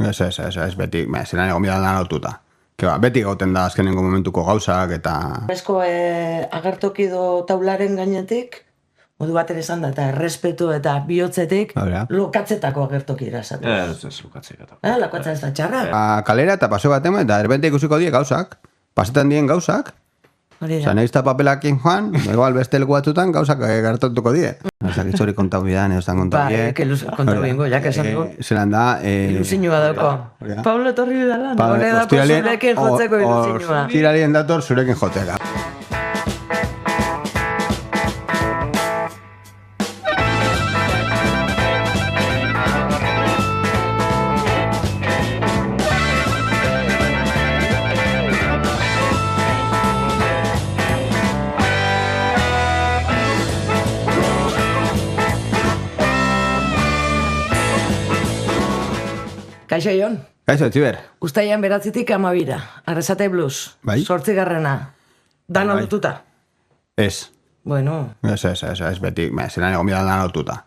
Ez, beti, zelan egon bidan lan aututa. Beti gauten da azkenengo momentuko gauzak eta... Esko agertoki do taularen gainetik, modu baten esan da, eta errespetu eta bihotzetik, lokatzetako agertoki erasatu. Ez lokatzetako. Lokatza ez da txarra. Kalera eta paseo bat eta erbente ikusiko die gauzak, pasetan dien gauzak, Zan egizta papelakin joan, igual beste leku batzutan gauzak gertatuko die. Zak itzori kontau bidan, eustan kontau die. Kontau bingo, jak esan dugu. Zeran da... Ilusinua dauko. Pablo etorri bidala, nore dako zurekin jotzeko ilusinua. Ostiralien dator zurekin jotzeka. Kaixo, Jon. Kaixo, Txiber. Uztaian beratzitik 12, Arrasate Blues. Bai. 8. Dana lotuta. Ez. Bueno. Ez, beti, zelan egon bidan lan lotuta.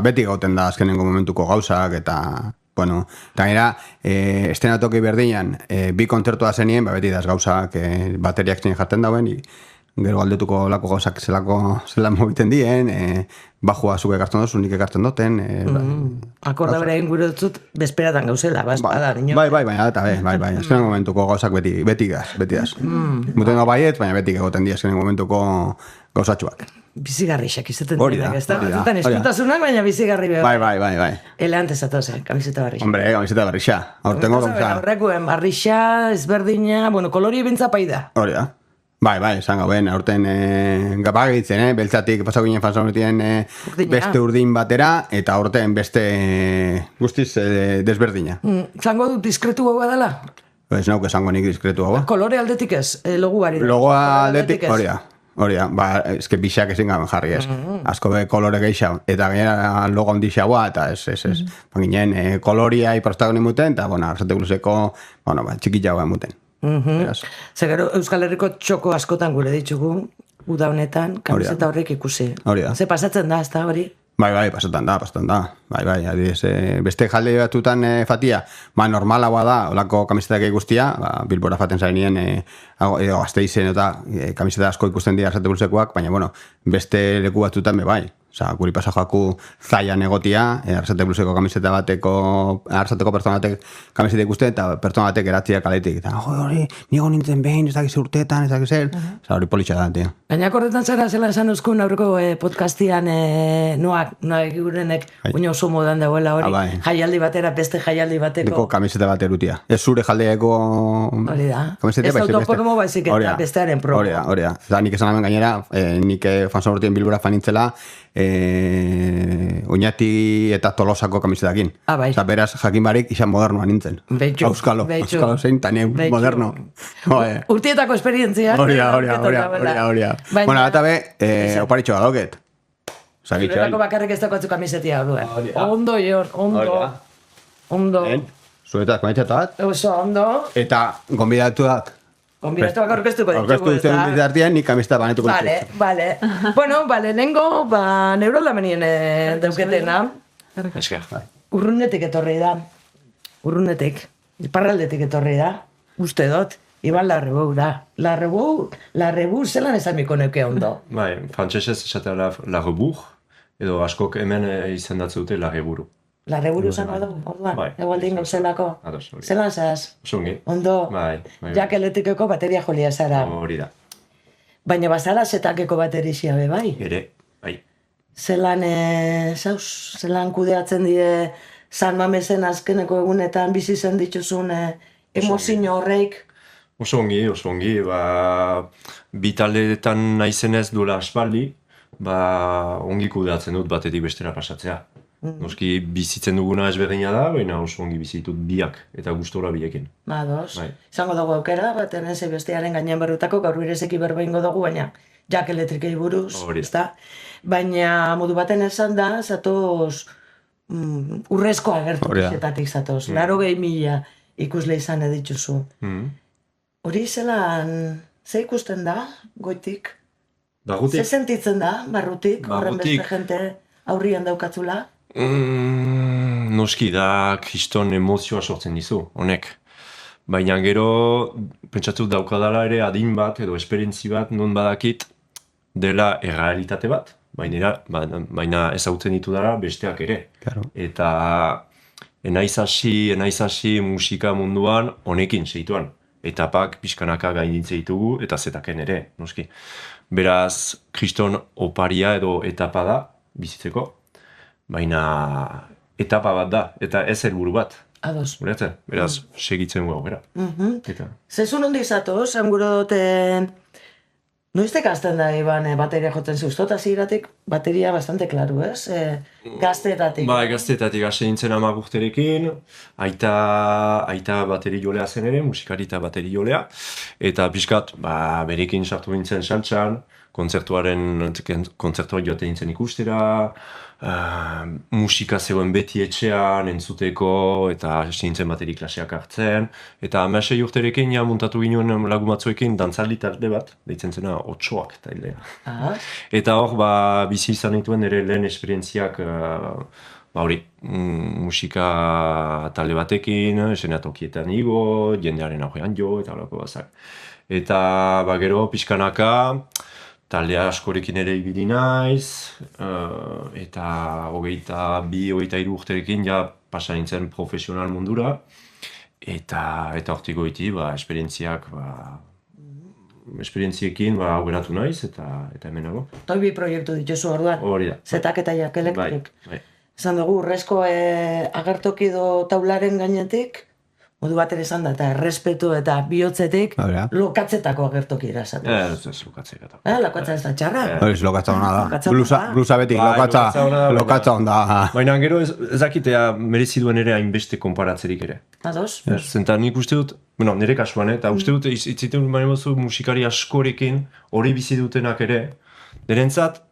Beti gauten da azkenengo momentuko gauzak eta... Bueno, eta gara, estenatoki berdinan, bi kontzertua zenien, beti daz gauzak, bateriak zen jartzen dauen, gero galdetuko lako gauzak zelan mobiten dien, bajua zuke ekartzen dozu, nik ekartzen duten. Akorda bera inguru dut, bezperatan gauzela, baspada, niño. Bai, baina eta bai, azkenengo momentuko gauzak beti daz. Muten da baiet, baina beti egoten di azkenengo momentuko gauzatxuak. Bizigarrixak izaten direnak, ez da? Batzutan eskutasunak, baina bizigarri behar. Bai. Eleante zatoz, kamiseta barrixa. Hombre, kamiseta barrixa. Aurtengo gauza. Horrekuen, barrixa, ezberdina, bueno, kolori bintza paida. Hori da. Bai, esan gauen, aurten gapagitzen, beltzatik pasau ginen fanzonetien beste urdin batera, eta aurten beste guztiz desberdina. Zango dut diskretu hau dela? Ez nauk esango nik diskretu hau. Kolore aldetik ez, logu bari. Logo aldetik, hori da, eske bixak ezin gaben jarri ez. Asko be kolore gehiago, eta gainera logo handixagoa, eta ez. Ginen koloria iparstago nimuten, eta, Arrasate Blueseko, txikitxagoa muten. Zegero, Euskal Herriko txoko askotan gure ditugu, uda honetan, kamiseta horrek ikusi. Ze pasatzen da, ez da hori? Bai, pasatzen da. Bai, adibidez, beste jalde batutan fatia, normalagoa da, olako kamisetak guztia, Bilbora faten zainien, Gasteizen eta kamiseta asko ikusten dira Arrasate Bluesekoak, baina, beste leku batutan bai. Guri pasa joaku zaian egotia, Arrasate Blueseko kamiseta bateko, Arrasateko pertsona batek kamiseta ikusten, eta pertsona batek eratziak kaletik. Eta, hori, nigo nintzen behin, ez dakiz urteetan, ez dakiz zer. Hori politxa da, tio. Baina akordetan zara zela esan uzkun aurreko podcastian noak egurenek uino oso modan dagoela hori. Jaialdi batera, beste jaialdi bateko. Deko kamiseta bat erutia. Ez zure jaldeeko... Hori da. Ez autopromo baizik eta bestearen promo. Hori da. Eta nik esan hemen gainera, nik fanzon urtien Bilbora fanintzela, Oñati eta Tolosako kamisetakin. Eta beraz, jakin barik, izan modernoa nintzen. Auskalo zein, eta moderno. Urtietako esperientzia. Hori da. Bueno, eta be, oparitxoa dauket. Zuretako bakarrik ez dakoatzu kamisetia duen. Ondo, Jon, ondo. Zuretak kamiseta bat. Oso, ondo. Eta gonbidatuak. Konbinatuak aurkeztuko ditugu. Aurkeztu duzten bitartian, nik kamiseta banetuko ditugu. Bueno, lehenengo, neuroldamenien dauketena. Urrunetik etorri da. Iparraldetik etorri da. Uste dut, Iban Larrebou da. Larrebou zelan esan miko neuke ondo. Bai, frantzesez esatea Larrebou, edo askok hemen izendatze dute Larreburu. Larreburu zango du, orduan, egualdin gauzelako. Zelan zaz? Zongi. Ondo, jak elektrikeko bateria jolia zara. Hori da. Baina bazara zetakeko baterixia be, bai? Ere, bai. Zelan kudeatzen die San Mamesen azkeneko egunetan bizi zen dituzun emozio horreik? Oso ongi, bitaldeetan naizenez duela aspaldi, ongi kudeatzen dut batetik bestera pasatzea. Noski bizitzen duguna ezberdina da, baina oso ongi bizitut biak eta gustora biekin. Ados. Izango dugu aukera, bat hemen bestearen gainean berrutako, gaur birezeki berbaingo dugu, baina jak elektrikei buruz, ezta? Baina modu baten esan da, zatoz urrezko agertukizetatik zatoz. 80.000 ikusle izan edituzu. Hori zelan, ze ikusten da, goitik? noski da kriston emozioa sortzen dizu, honek. Baina gero, pentsatu daukadala ere adin bat edo esperientzi bat non badakit dela errealitate bat, baina ezagutzen ditu dara besteak ere. Claro. Eta enaiz hasi musika munduan honekin segituan. Etapak pixkanaka gainditze ditugu eta zetaken ere, noski. Beraz, kriston oparia edo etapa da bizitzeko, baina etapa bat da, eta ez helburu bat. Ados. Ulertzen? Beraz, segitzen gu aukera. Eta Zezu nondi zato, seguro dute... Noiztek azten da, Iban, bateria jotzen zeuztot, hasieratik bateria bastante klaru, ez? Gazteetatik. Bai, gazteetatik hasi nintzen 10 urterekin, aita bateri jolea zen ere, musikari eta bateri jolea, eta pixkat, berekin sartu nintzen saltsan, kontzertuak joaten nintzen ikustera, musika zegoen beti etxean, entzuteko, eta hasi nintzen bateri klaseak hartzen, eta 16 urterekin ja muntatu ginen lagun batzuekin dantzaldi talde bat, deitzen zena Otsoak taldea. Eta hor, bizi izan dituen ere lehen esperientziak, musika talde batekin, esenatokietan igo, jendearen aurrean jo, eta horako bazak. Eta gero pixkanaka, taldea askorekin ere ibili naiz, eta 22-23 urterekin ja pasa nintzen profesional mundura, eta hortik goiti, esperientziekin augeratu naiz, eta hemen nago. Toibi proiektu dituzu orduan. Hori da. Zetak eta Jak Electric. Bai. Esan dugu, urrezko agertoki do taularen gainetik, modu bat ere esan da, eta errespetu eta bihotzetik, lokatzetako agertoki erasatzen. Ez lokatzekata. Lokatza ez da txarra. Hori, lokatza hona da. Blusa betik, lokatza onda. Baina gero ez dakitea merezi duen ere hainbeste konparatzerik ere. Ados? Zenta nik uste dut, nire kasuan, eta uste dut itziten baina musikari askorekin hori bizi dutenak ere, nirentzat,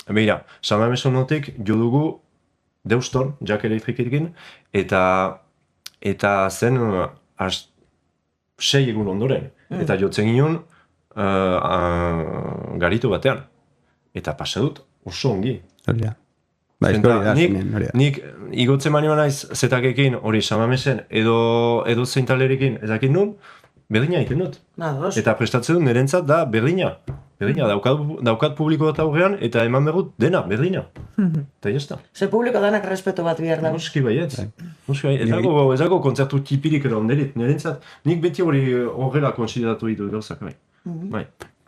begira, Samamesonotik jo dugu Deuston, Jak Electrikekin, eta zen 6 egun ondoren. Eta jotzen ginen garitu batean. Eta pasa dut oso ongi. Hori da. Nik igotzen manioa naiz zetakekin hori Samamesen edo zein talerekin ezakit nun, berdina egiten dut. Eta prestatzen dut nirentzat da berdina. Daukat publiko bat aurrean eta eman begut dena, berdina. Eta jazta. Ze publiko danak respeto bat bihar da. Noski baietz. Ez dago kontzertu tipirik edo onderit. Nirentzat, nik beti horrela konsideratu ditu gauzak bai.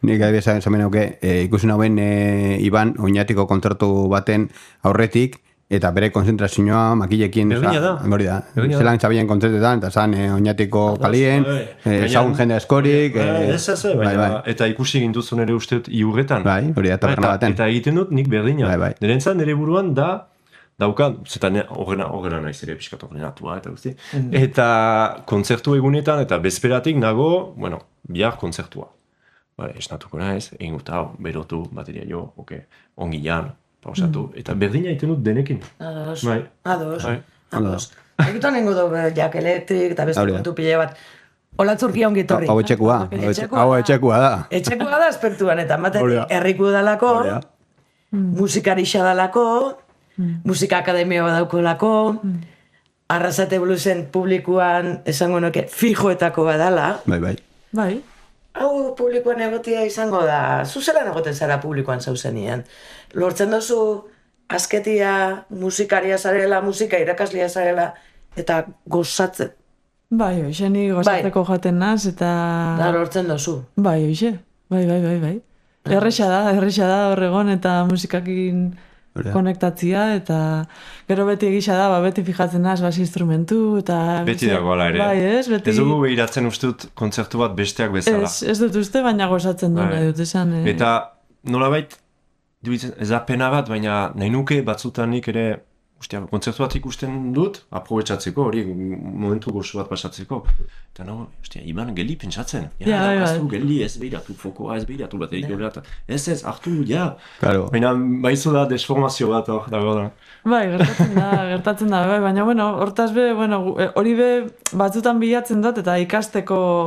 Nik adibidez zamen hauke, ikusi nauen Iban oinatiko kontzertu baten aurretik, eta bere konzentrazioa makilekin, hori da, zelan txabien kontzertetan, eta zan oinatiko kalien, zagun jende askorik. Eta ikusi gintuzun ere usteut iurretan. Bai, hori da, taberna baten. Eta egiten dut nik berdina. Nirentzat nire buruan da, daukan, zetan horrela naiz ere pixkat ordenatua eta guzti. Eta kontzertu egunetan eta bezperatik nago, bihar kontzertua. Esnatuko naiz, egin gut hau, berotu, bateria jo, ongi jan, pausatu, eta berdina egiten dut denekin. Ados. Egitu nengo du Jak Electric eta beste kontu pile bat. Olatzurki ongi torri. Hau etxekua da. Etxekua da espertuan, eta ematen herriku dalako, musikarixa dalako, musika akademia badaukolako, Arrasate Bluesen publikoan esango nuke fijoetako badala. Bai. Hau publikoan egotia izango da, zuzelan egoten zara publikoan zauzenien. Lortzen dozu azketia musikaria zarela, musika irakaslia zarela, eta gozatzen. Bai, hoxe, ni gozatzeko jaten naz, eta... Da, lortzen dozu. Bai, hoxe, bai. Erresa da horregon, eta musikakin konektatzia, eta gero beti egisa da, beti fijatzen naz, instrumentu, eta... Beti dago ala ere. Bai, ez, beti... Ez dugu behiratzen uste dut kontzertu bat besteak bezala. Ez dut uste, baina gozatzen du nahi dut esan. Eta nolabait, ez da pena bat, baina nahi nuke batzutanik ere, kontzertu bat ikusten dut, aprobetsatzeko, hori momentu gozo bat pasatzeko. Eta no, Iban, geldi pentsatzen. Geldi ez behiratu fokoa, ez behiratu bat egin ez, hartu, Baina baizu da desformazio bat dago da. Bai, gertatzen da, baina, hortaz be, hori be batzutan bilatzen dut, eta ikasteko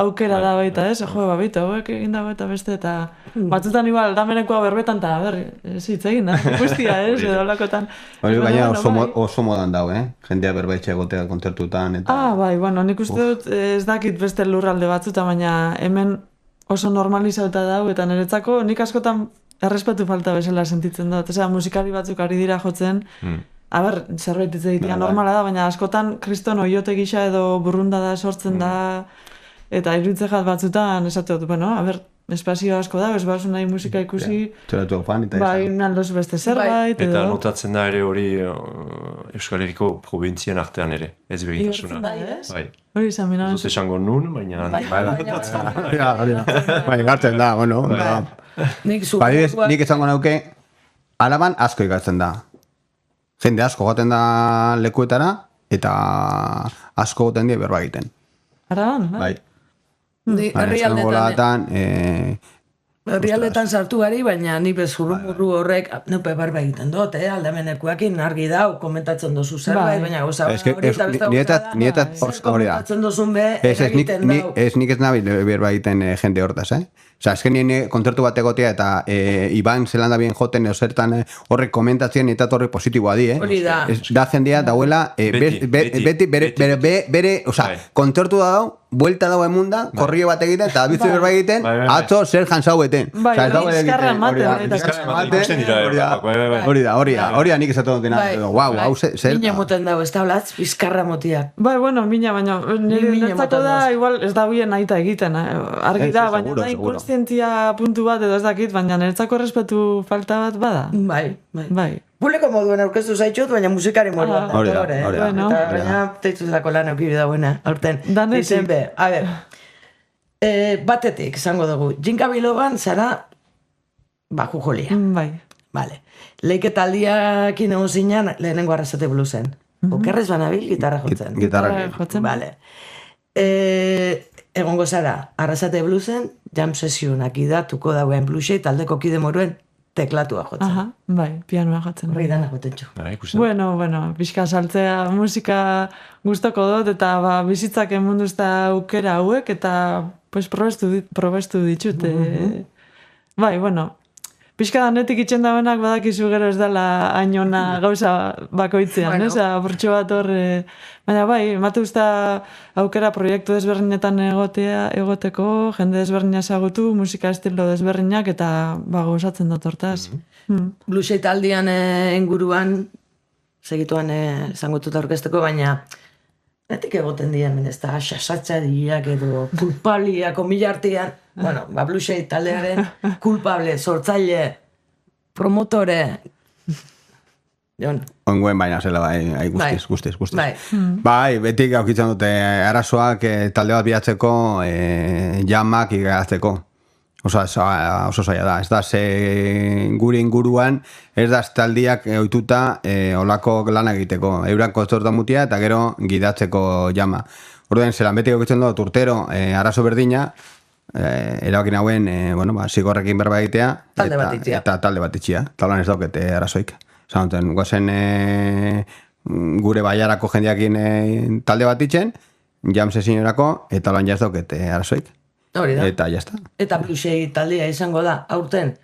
aukera da baita, ez? Baita, hauek egin dago eta beste, eta batzutan igual, damenekoa berbetan, eta ez hitz egin, guztia, ez? Edo lakotan. Gero gaina bai. oso modan dau, jendea berbaitxe egotea kontzertutan, eta... Bai, bueno, nik uste dut ez dakit beste lurralde batzuta, baina hemen oso normalizauta dau, eta niretzako nik askotan errespetu falta bezala sentitzen dut. Osea, musikari batzuk ari dira jotzen, zerbait hitz egitea normala da, baina askotan kriston oiote gisa edo burrunda da sortzen da, eta iruditzen jat batzutan esate dut, bueno, espazio asko da, ez bazu nahi musika ikusi, Zeratu fan, eta bai, naldoz beste zerbait, Eta edo... notatzen da ere hori Euskal Herriko provintzien artean ere, ez begitasuna. Bai. Hori izan mina. Ez esango nun, baina... Bai, gartzen da, bueno. Nik esango nauke, Araban asko ikatzen da. Jende asko goten da lekuetara, eta asko goten die berba egiten. Araban, bai? Herrialdetan sartu gari, baina ni bezurru horrek nupe barba egiten dut, aldamenekuakin argi dau, komentatzen dozu zerbait, baina gauza hori eta besta gauza da, komentatzen dozun be, eragiten dau. Ez nik ez nabil berba egiten jende hortaz, Osa, esken nien kontzertu bat egotea eta Iban Zelanda bien joten zertan horrek komentatzen eta horrek positiboa di, Hori da. Da jendea dauela, beti, bere, osa, kontzertu da dau, buelta dago emunda, korrio bat egiten, eta bizi berba egiten, atzo zer jantzau eten. Bai, bizkarra ematen. Hori da nik esatu dutena. Guau, hau zer. Mina moten dago, ez da blatz, bizkarra motiak. Bai, bueno, mina, baina niretzako da, igual, ez da bien aita egiten, argi da, baina da inkonstientzia puntu bat edo ez dakit, baina niretzako respetu falta bat bada. Bai. Publiko moduen aurkeztu zaitxut, baina musikari moduan. Hori da. Eta baina teitzutako lan aukiri dagoena, aurten. Danetik. A ver, batetik, izango dugu, Jinka Biloban zara baju jolia. Bai. Vale. Leiketaldiakin egon zinean, lehenengo Arrasate Bluesen. Okerrez banabil, gitarra jotzen. Gitarra jotzen. Vale. Egongo zara, Arrasate Bluesen, jam sesionak idatuko dauen blusei taldeko kide moruen teklatua jotzen. Aha, bai, pianoa jotzen. Horri dana joten txu. Bueno, pixka saltzea, musika gustoko dut, eta bizitzak mundu ez da aukera hauek, eta probestu ditut. Bai, bueno, pixka danetik itxen dauenak badakizu gero ez dela ainona gauza bakoitzean, aportxo bat hor, baina bai, emate usta aukera proiektu desberdinetan egoteko, jende desberdina ezagutu, musika estilo desberdinak, eta gozatzen dut hortaz. Blusei taldian inguruan, segituan izango dut aurkezteko, baina netik egoten dien, ez da, xasatza diak edo kulpabliak, mila artean, bueno, blusei taldearen kulpable, sortzaile, promotore, Jon. Onguen baina zela, bai, guztiz. Bai, betik aukitzen dute arazoak talde bat bilatzeko, jamak igarazteko. Oso zaila da. Ez da, gure inguruan, ez da taldiak ohituta olako lana egiteko. Eurak kontzertua mutia eta gero gidatzeko jama. Orduan, zelan betik aukitzen dut urtero arazo berdina, erabakin hauen, zigorrekin berba egitea, eta talde bat itxia. Talan ez daukete arazoik. Zanten, guazen gure baiarako jendeakin talde bat itxen, jam sesionerako, eta lan jaz daukete arazoik. Hori da. Eta jazta. Eta blusei taldea izango da, aurten,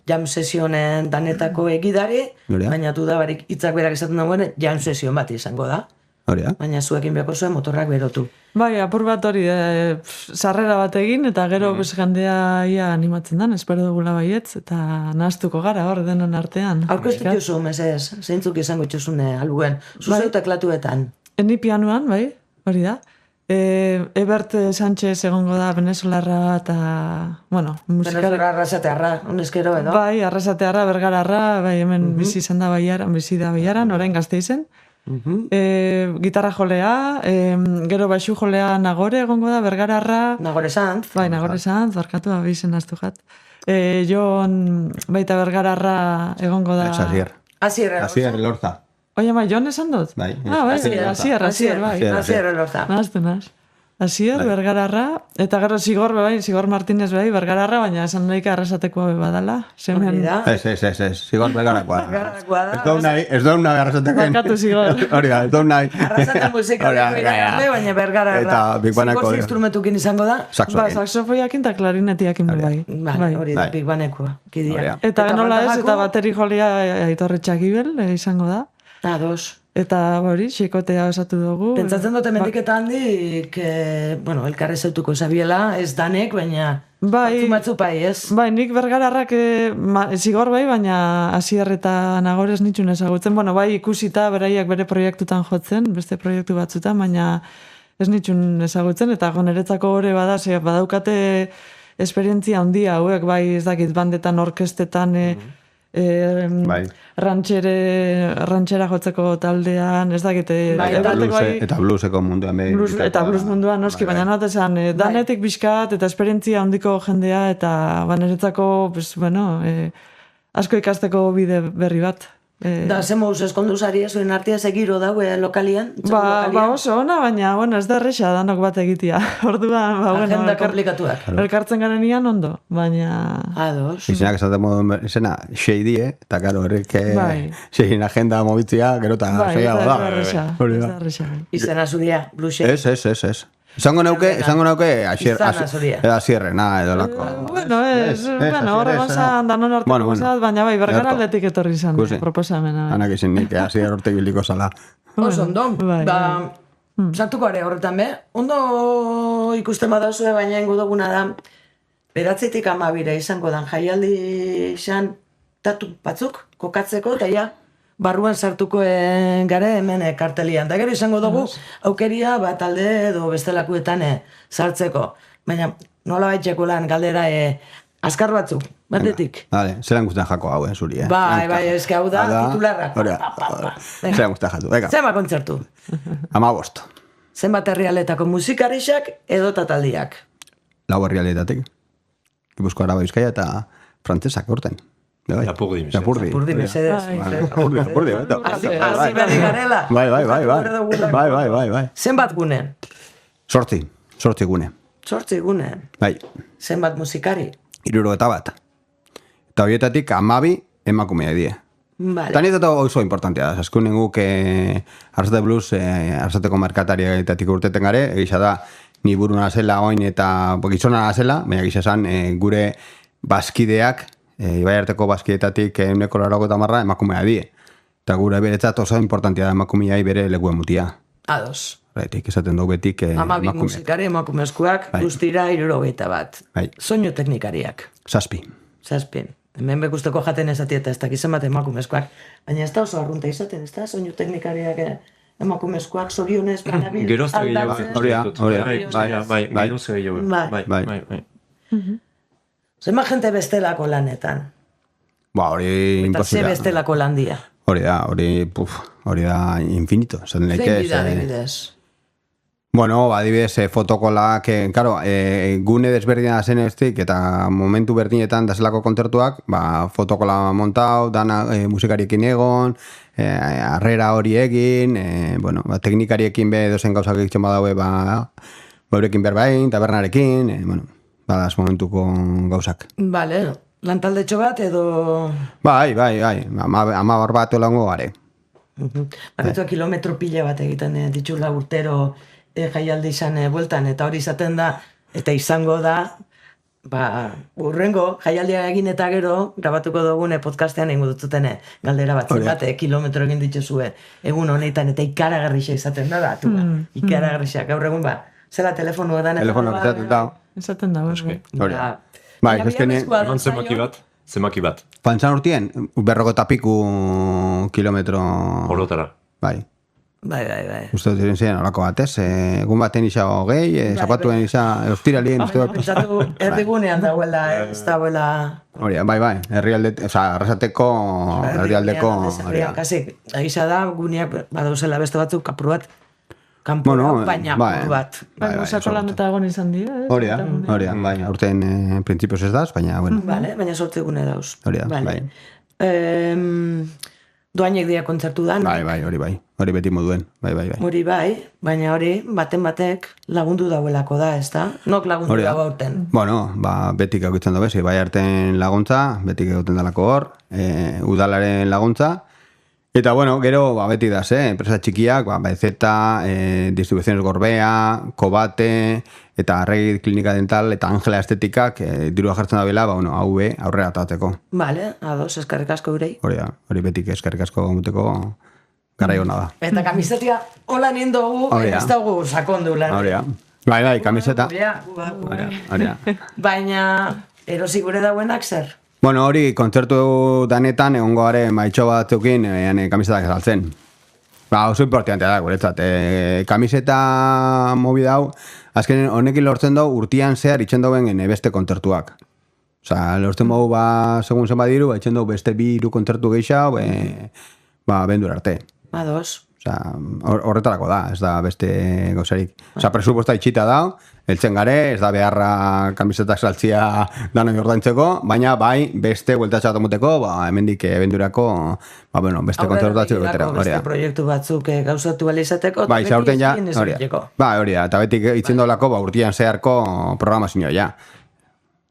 jam sesionen danetako egidari, baina du da barik hitzak berak esaten dagoen, jam sesion bat izango da. Hori da. Baina zuekin behako zuen motorrak berotu. Bai, apur bat hori, sarrera bat egin, eta gero jendea ia animatzen dan, espero dugula baietz, eta nahaztuko gara hor denon artean. Aurkeztu jozu, mesez, zeintzuk izango txosune albuen, zuzeu teklatuetan. Ni pianuan, bai, hori da. Ebert Sánchez egongo da venezolarra eta, bueno, musikari... Venezolarra arrasatearra, honezkero edo? Bai, arrasatearra, bergararra, bai, hemen bizi izan da baiaran, orain Gasteizen. Gitarra jolea, gero baixu jolea Nagore egongo da, bergararra... Nagore Sanz. Bai, Nagore Sanz, barkatu abizen aztu jat. Jon baita bergararra egongo da... Asier Elorza. Oia, Jon esan dut? Bai. Asier, bai. Asier Elorza. Naztu naz. Asier, bergararra, eta gero Sigor Martínez bai, bergararra, baina esan nahik arrasatekoa badala. Ez, Sigor bergarakoa. Bergarakoa da. Ez duen nahi arrasatekoen. Barkatu Sigor. Hori da, ez duen nahi. Arrasate musika baina bergararra. Eta bigbaneko. Sigor instrumentukin izango da? Saxofoiakin eta klarinetiakin bai. Hori da, bigbanekoa. Eta nola ez, eta bateri jolia Aitorre Txakibel izango da. Ados. Eta hori, xekotea osatu dugu. Pentsatzen dute mendik eta handik, bueno, elkarre zeutuko zabiela, ez danek, baina batzu bai, ez? Bai, nik bergararrak zigor bai, baina Asier eta Nagore ez nitxun ezagutzen. Bueno, bai ikusita beraiak bere proiektutan jotzen, beste proiektu batzutan, baina ez nitxun ezagutzen, eta niretzako hori bada, badaukate esperientzia handia hauek, bai ez dakit bandetan, orkestetan, rantxera jotzeko taldean, ez dakit, eta blueseko munduan eta blues munduan noski, baina not esan, danetik bizkat eta esperientzia handiko jendea, eta niretzako, asko ikasteko bide berri bat. Da, ze mouz eskonduzari zuen artia segiro daue lokalian? Ba oso ona, baina, ez da erresa danok bat egitea. Orduan, agenda komplikatuak. Elkartzen garenian ondo, baina... Ados. Izenak esaten modu, izena, Shady, eta karo, horrek Shadyn agenda mobitzia, gero eta seiago da. Ez da erresa. Izena zuria, bluxe. Ez. Esango nauke, asierrena, edo lako. Horregon zan, danon arteko zat, baina bai, bergara aldetik etorri zan, proposamena. Hanak izin nik, asier hortek biliko zala. Oso, ondo. Sartuko are horretan, ondo ikusten badazue, baina ingo duguna da, beratzetik 12 izango dan jaialdi izan tatu batzuk kokatzeko, eta ja, barruan sartuko gare hemen kartelian. Da gero izango dugu aukeria bat alde edo bestelakuetan sartzeko. Baina nola baitxeko lan galdera azkar batzuk, batetik. Vale, zelan guztan jako hau, zuri, Bai, eske hau da titularra. Zelan guztan jatu, venga. Zenba kontzertu? 15. Zenbat herrialdetako musikarixak edo tataldiak? 4 herrialdetatik. Gipuzkoa, Araba, Bizkaia eta frantzesak urten. Lapurdi, mesedez. Lapurdi, Hasi berri garela. Bai. Zenbat gune? 8 gune. 8 gune? Bai. Zenbat musikari? 71. Eta horietatik 12 emakumea die. Vale. Eta nieto oso importantea da. Azkun ninguk Arzate Blues, Arzateko merkatarietatik urteten gare, egisa da, ni buruna zela oin eta gizona zela, baina gisa esan gure bazkideak, Ibai arteko bazkietatik 180 emakumea die. Eta gure beretzat oso importantia da emakumeai bere lekuen mutia. Ados. Horretik, esaten dugu betik emakume. 12 musikari, emakumezkoak, guztira 71 bat. Soinu teknikariak. 7. Hemen bekusteko jaten esati eta ez dakizen bat emakumezkoak. Baina ez da oso arrunta izaten, ez da? Soinu teknikariak emakumezkoak, zorionez, banabil, Bai. Zema jente bestelako lanetan? Hori imposibila. Eta ze bestelako landia? Hori da infinito. Zein bida, adibidez? Bueno, adibidez, fotokolak, gune desberdina zen estik, eta momentu berdinetan dazelako kontzertuak, fotokola montau, dana musikariekin egon, harrera hori egin, teknikariekin be dozen gauzak egiten badaue, baurekin berbain, tabernarekin, badaz momentuko gauzak. Bale, lantaldetxo bat edo... Bai, 10 bat olango gare. Bakitua kilometro pila bat egiten ditxula urtero jaialdi izan bueltan, eta hori izaten da, eta izango da, urrengo jaialdia egin eta gero, grabatuko dugune podcastean egingo dutzuten galdera bat, zenbat kilometro egin dituzue egun honetan, eta ikaragarrixa izaten da, ikaragarrixa, gaur egun zela telefonua da. Telefonua esaten da, Bai, ezkene... Zemaki bat. Pantzan urtien, 50 piku kilometro... Orotara. Bai. Bai. Uste dut ziren horako bat, ez? Egun baten isa hogei, zapatuen isa, ostiralien, uste dut. Pentsatu, erdigunean dagoela, ez dagoela... Hori, bai, arrasateko, erdialdeko... Kasi, egisa da, guneak badauzela beste batzuk, kapur bat, kanpora, baina kapur bat. Musako laneta egon izan dira, ez? Hori da, bai, aurten printzipioz ez daz, baina, bueno. Baina 8 gune dauz. Hori da, bai. Doainek dira kontzertu dan. Bai, hori beti moduen, bai. Hori bai, baina hori, batek lagundu dauelako da, ez da? Nok lagundu dago aurten. Bueno, betik egitzen dugu, bai arten laguntza, betik egiten dalako hor, udalaren laguntza, eta bueno, gero, beti da, enpresa txikiak, BZ, Distribuciones Gorbea, Kobate, eta Arregi Klinika Dental, eta Angela Estetikak, dirua jartzen da bila, hau aurrera atateko. Bale, ados, eskerrik asko urei. Hori betik eskerrik asko muteko, garai hona da. Eta kamisetia hola nindugu, Hori da. ez dugu sakondu lan. Hori da. Bai, kamiseta. Hori da. Baina, erosi gure dauenak zer? Bueno, hori, kontzertu danetan, egongo gare maitxo batzukin, kamisetak saltzen. Oso importantea da, guretzat. Kamiseta mobi dau, azken honekin lortzen dugu urtian zehar itxen dauen beste kontzertuak. Osa, lortzen dugu, segun zen badiru, itxen dugu beste 2 kontzertu gehiago, bendur arte. Ados. Osa, horretarako da, ez da beste gauzarik. Osa, presupuesta itxita da, eltzen gare, ez da beharra kamisetak saltzia dano jordaintzeko, baina bai, beste bueltatxa tomuteko, hemendik bendurako, beste kontzertatzeko betera. Beste proiektu batzuk gauzatu alizateko, bai, zaurten ja, hori da, eta betik itzen dolako, urtian zeharko programazioa, ja.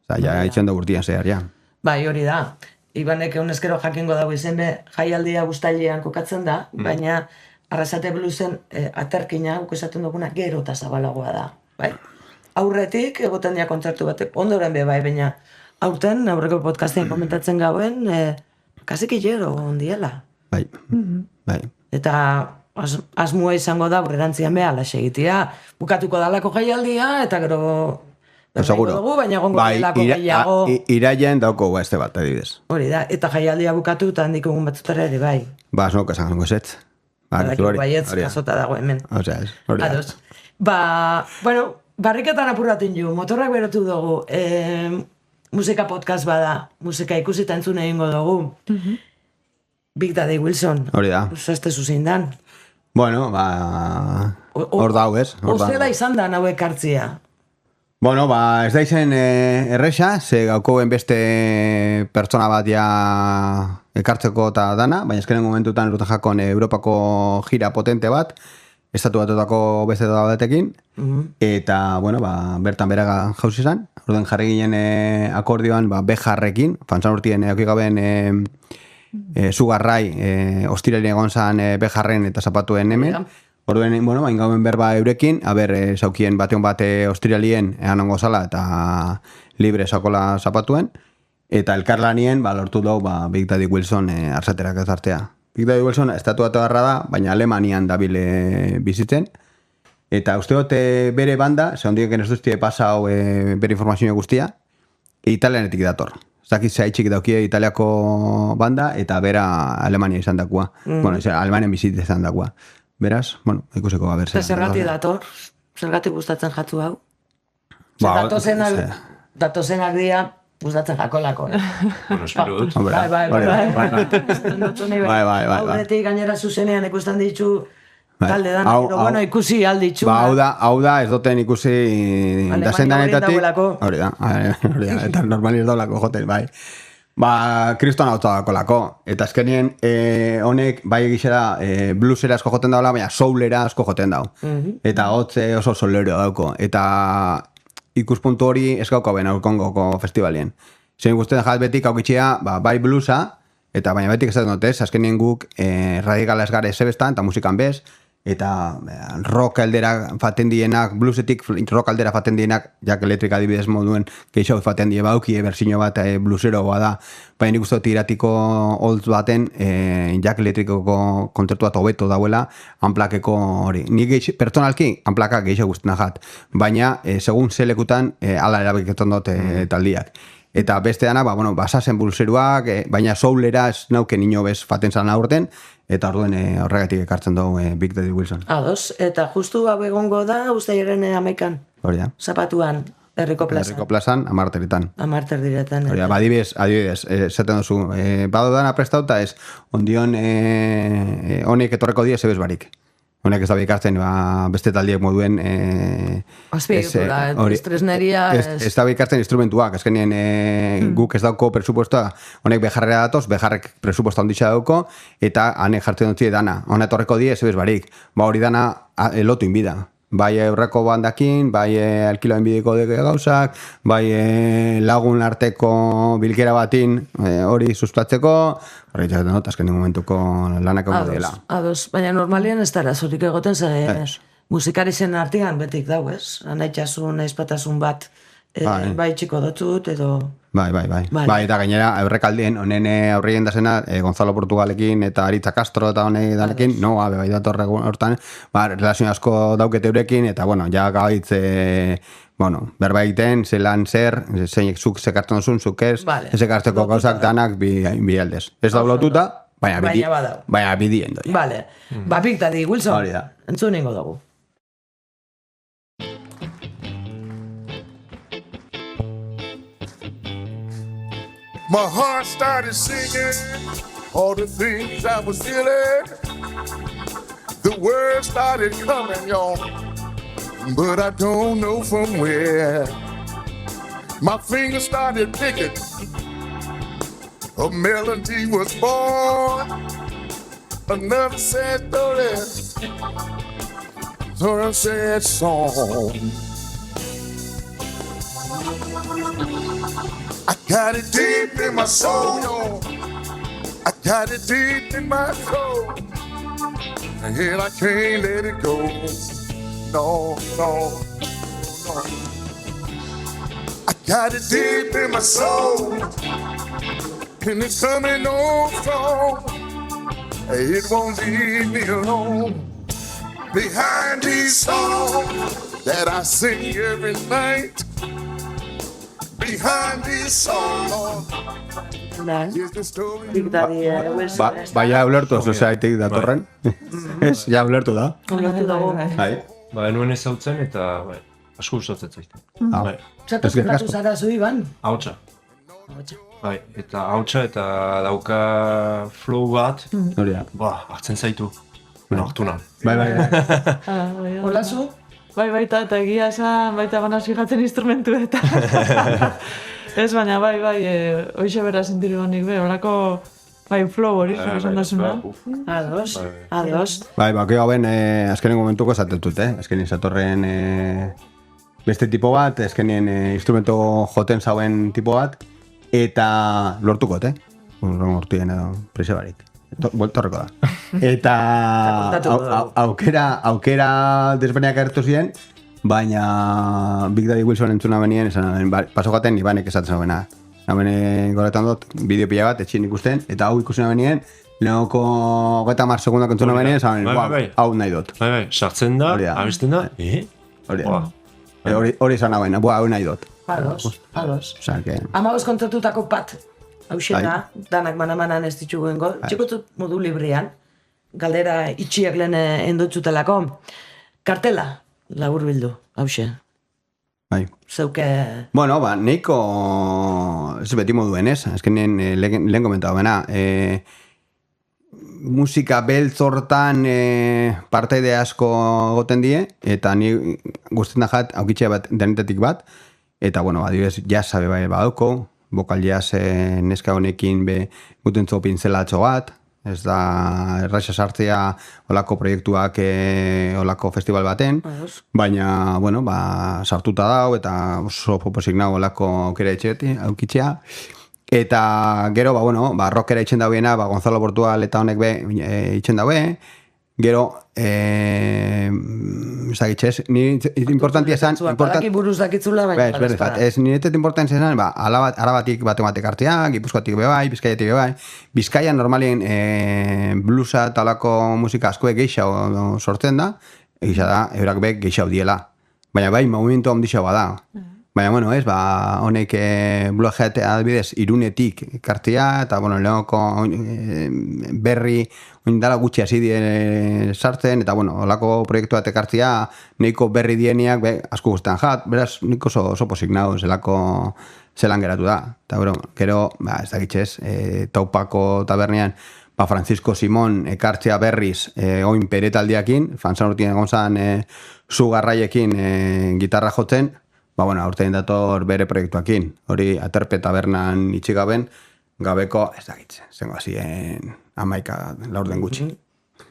Osa, ja, itzen do urtian zehar, ja. Bai, hori da. Ibanek eunezkero jakingo dago izen jaialdia guztailean kokatzen da, baina Arrasate Bluesen aterkina, esaten duguna, gero eta zabalagoa da. Bai? Aurretik, egoten dira kontzertu batek, ondoren bai, baina aurten, aurreko podcastean komentatzen gauen, kasik hilero ondiela. Bai. Eta asmua izango da, aurrerantzian beha, alaxe egitea, bukatuko dalako jaialdia, eta gero dugu, baina gongo delako gehiago. Iraien dauko beste bat, adibidez. Hori da, eta jaialdia bukatu, eta handik egun batzutara ere bai. Esnok esan gongo esetz. Baietz kasota dago hemen. Ados. Bueno, barriketan apurraten ju, motorrak berotu dugu, musika podcast bada, musika ikusita entzun egingo dugu. Big Daddy Wilson. Hori da. Usaste zuzindan. Bueno, hor dau ez. Ozela izan da nauek hartzia. Bueno, ez da izen erresa, ze gaukoen beste pertsona bat ja ekartzeko eta dana, baina ezkenen momentutan Ruta Jakon Europako gira potente bat, estatu batutako beste batekin, eta, bueno, bertan bera jauzi izan, orduan jarri ginen akordioan bejarrekin, fantzan urtien eukikaben Sugarrai, ostiralien egon zan bejarren eta zapatuen hemen, orduen, bueno, gauen berba eurekin, zaukien bateon bate ostiralien egan ongo zala eta libre sakola zapatuen, eta elkarlanien lortu dugu Big Daddy Wilson arzaterak ez artea. Big Daddy Wilson estatu bat da, baina Alemanian dabile bizitzen, eta uste dut bere banda, ze hondik ez duztie pasau bere informazio guztia, italianetik dator. Ez dakit zaitxik daukie italiako banda, eta bera Alemania izan dakua. Bueno, Alemanian bizit izan dakua. Beraz, bueno, ikuseko gaber. Eta zergati dator? Zergati gustatzen jatzu hau? Datozenak dira gustatzen jakolako. Bueno, espero dut. Bai. Aurretik gainera zuzenean ikusten ditu talde dana, edo bueno, ikusi alditzu. Hau da, ez duten ikusi dasendanetatik. Hori da, eta normali ez daulako joten, bai. Kriston hau dakolako. Eta azkenien honek bai egizera bluesera asko joten daula, baina soulera asko joten dau. Eta hotze oso solero dauko. Eta ikuspuntu hori ez gauko ben aurkongoko festivalien. Zein guztien jat betik haukitxea, bai bluesa, eta baina betik ez dut ez, azkenien guk radikala ez gare zebestan, eta musikan bez, eta rock aldera faten dienak, bluesetik rock aldera faten dienak, jak elektrika adibidez moduen geixau faten die bauki, berzino bat blueseroa da, baina nik uste tiratiko olds baten jak elektrikoko kontzertu bat hobeto dauela, anplakeko hori. Nik pertsonalki anplakak geixau guztena jat, baina segun zelekutan ala erabiketan dut taldiak. Eta beste dana, basazen blueseruak, baina soulera ez nauken ino bez faten zan aurten, eta orduen horregatik ekartzen dugu Big Daddy Wilson. Ados, eta justu hau egongo da, ustailaren 11an. Hori da. Zapatuan, Herriko plazan. Herriko plazan, amarteritan. Amarteritan. Hori da, adibidez, zaten duzu, badu dana prestauta ez, ondion honek etorreko dia zebez barik. Honek ez da bikartzen beste taldiek moduen azpiegitura, estresneria ez da bikartzen instrumentuak, azkenien guk ez dauko presupuestoa, honek bejarrera datoz, bejarrek presupuesto handitza dauko, eta hanek jartzen dutzi dana, honek etorreko die ez barik, hori dana lotu inbida. Bai aurreko bandakin, bai alkiloen bideko gauzak, bai lagun arteko bilkera batin hori sustatzeko, hori jaten dut, azkenin momentuko lanak egon dela. Ados, baina normalian ez dara zurik egoten, musikari zen artean betik dau, ez? Anaitxasun, aizpatasun bat bai txiko dotzut, edo... Bai. Bai, eta gainera, aurrekaldien, honen aurrien da zena, Gonzalo Portugalekin eta Aritza Castro eta honek danekin, no, bai datorre hortan, relazio asko daukete eurekin, eta, bueno, ja gaitz, berba egiten, zelan zer, zeinek zuk sekartzen duzun, zuk ez, ez ekartzeko gauzak danak bi aldez. Ez da lotuta, baina bidien doi. Vale, piktadi, Wilson, entzun ningo dugu. My heart started singing all the things I was feeling. The words started coming on, but I don't know from where. My fingers started picking, a melody was born. Another sad story, another sad song. I got it deep in my soul, I got it deep in my soul, and I can't let it go, no. I got it deep in my soul, and it's coming on strong, it won't leave me alone. Behind these songs that I sing every night, behind this song, is the story. Baina ulertu, ez aitik datorren. Ez, ja ulertu da. Ulertu dago. Enuen ezautzen eta asko gustatzen zaite. Zatu zutatu zara zu, Iban? Hautsa. Eta hautsa eta dauka flow bat, hartzen zaitu. Hortu nan. Bai. Hola zu? Baita, eta egia esan, baita gana fijatzen instrumentu eta... Ez, baina, hoxe bera sentiru honik be, horako, flow hori, esan dasuna. Ados. Bakeo hauen, azkenen momentuko esatetut, azkenen zatorren beste tipo bat, azkenen instrumento joten zauen tipo bat, eta lortuko, hortien edo, prese barik. Torreko da. Eta aukera desberdinak agertu ziren, baina Big Daddy Wilson entzuna benien, esan pasogaten Ibanek esatzen zaubena. Nabene goretan dut, bideo pila bat, etxin ikusten, eta hau ikusten benien, lehenoko 30 segundak entzuna benien, esan hau nahi dut. Sartzen da, abesten da, hori esan nagoen, hau nahi dut. Ados. 15 kontzertutako bat. Hauxe da, danak manamanan ez ditugu ingo. Txikotut modu librean, galdera itxiak lehen endotzutelako. Kartela, labur bildu, hauxe. Bai. Zeuke... Bueno, neiko... Ez beti moduen ez, azkenen lehen komentau bena. Musika beltzortan partaide asko goten die, eta ni guztien da jat, aukitxea bat, denetatik bat, eta, bueno, adibidez, jasabe bai badauko, bokal jazz neska honekin gutentzo pintzelatxo bat, ez da erraxa sartzea olako proiektuak olako festival baten, baina, bueno, sartuta dau eta oso poposik nago olako aukera aukitzea. Eta gero, rockera itxen dauena, Gonzalo Portugal eta honek itxen daue, gero, ezagitxez, ni importantia esan... Badaki buruz dakitzula, baina... Ez, niretet importantia esan, arabatik batek hartzea, Gipuzkoatik bebai, Bizkaiatik bebai. Bizkaian normalien bluesa talako musika askoek geixau sortzen da, egisa da, eurak bek geixau diela. Baina movimentu handixau bada. Baina, bueno, ez, honek Bluehead adibidez Irunetik kartzea, eta, bueno, lehenoko berri oindala gutxi hasi sartzen, eta, bueno, olako proiektua ekartzea, neiko berri dieniak, asko guztetan jat, beraz, nik oso posik nago, zelako zelan geratu da. Eta, gero, ez dakitxez, Taupako tabernean, Francisco Simon ekartzea berriz oin peretaldiakin, fanzan urtien egon zan Zugarraiekin gitarra jotzen, aurtein dator bere proiektuakin. Hori Aterpe tabernan itxigaben, gabeko, ez dakitzen, zengo hasien 11 laurden gutxi.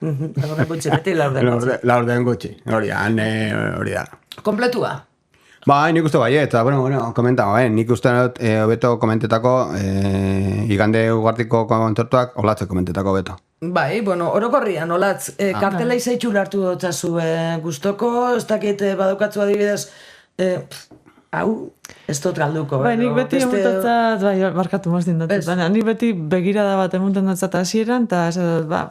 Laurden gutxi, beti laurden gutxi. Laurden gutxi, hori da. Kompletua? Nik uste eta, komentamo, nik uste hobeto komentetako, igande ugartiko kontzertuak, olatze komentetako hobeto. Orokorrian, olatz, kartela izaitxu lartu dutzazu guztoko, ez dakit badukatzu adibidez, hau, ez dut galduko. Bai, nik edo beti beste- emuntatzat, bai, barkatu moztin dut, Ez. baina nik beti begirada bat emunten dutzat hasieran, eta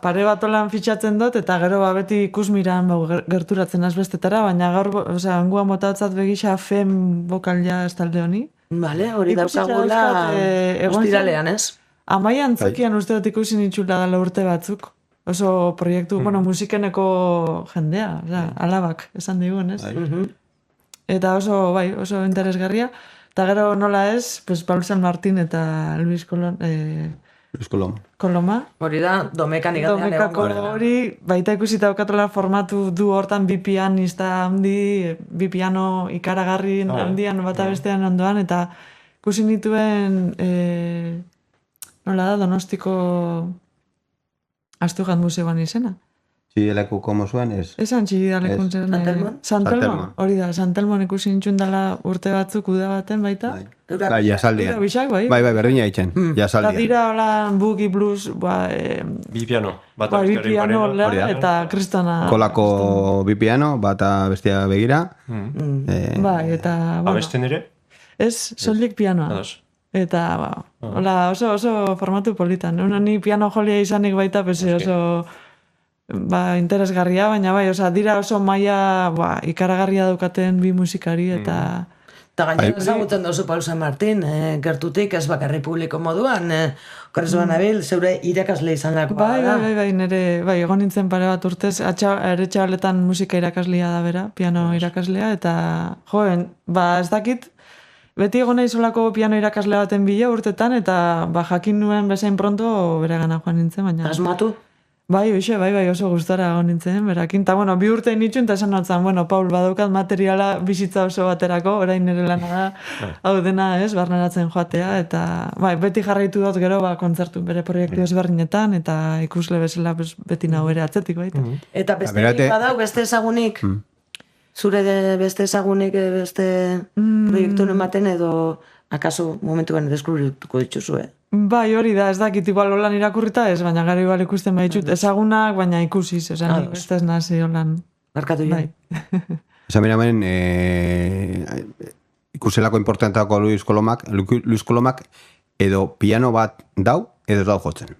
pare bat olan fitxatzen dut, eta gero beti ikusmiran gerturatzen azbestetara, baina gaur, angua motatzat begisa fem vokalia ez talde honi. Vale, hori Ikusita daukagula dauzkat, egon ostiralean, ez? Amaian zokian uste dut ikusi nitxula dala urte batzuk. Oso proiektu, bueno, musikeneko jendea, alabak, esan digun, ez? Eta oso interesgarria. Eta gero nola ez, pues, Paul San Martín eta Luis Coloma. Hori da, domekan igatean Domekako hori, baita ikusita daukatela formatu du hortan bi pianista handi, bi piano ikaragarri handian bata bestean ondoan, eta ikusi nituen, nola da, Donostiko Astugat museoan izena. Txidilekuko mozuan, ez? Esan txidilekun zen. Santelmon? Santelmon, hori da, Santelmon ikusi nintxun dela urte batzuk uda baten baita. Bai, jasaldian. Ura bixak, bai. Bai, berdina itzen, Eta jasaldian. dira hola boogie blues, Bi piano. Bata bi bestearen piano parera. Hori da. eta kristona. Kolako bi piano, bata bestia begira. Bai, eta, bueno, Abesten ere? ez, soilik pianoa. Ados. Eta, hola, oso formatu politan. Una ni piano jolia izanik baita, pese oso interesgarria, baina bai, dira oso maila ikaragarria daukaten bi musikari, eta... Eta gainera ezagutzen dozu Paul San Martín, gertutik ez bakarri publiko moduan, okarez nabil, zeure irakasle izan dagoa. Bai, nire, egon nintzen pare bat urtez, ere txabaletan musika irakaslea da bera, piano irakaslea, eta, joen, ez dakit, beti egon nahi solako piano irakasle baten bila urtetan, eta jakin nuen bezain pronto bere gana joan nintzen, baina... Asmatu? Bai, oso gustora egon nintzen, berakin. Ta, bueno, bi urte nitxun, eta esan notzan, bueno, Paul, badaukat materiala bizitza oso baterako, orain nire lana da, hau dena, ez, barneratzen joatea, eta, bai, beti jarraitu dut gero, kontzertu bere proiektu ezberdinetan, eta ikusle bezala beti nahu ere atzetik baita. Eta beste badau, beste ezagunik? Zure beste ezagunik, beste proiektu ematen edo akaso momentuan deskubrituko dituzue? Bai, hori da, ez dakit igual holan irakurrita ez, baina gero igual ikusten baitut ezagunak, baina ikusiz, esan beste ez nazi holan. Barkatu jo. Esan beramen, ikuselako importanteako Luis Colomak edo piano bat dau, edo ez dau jotzen.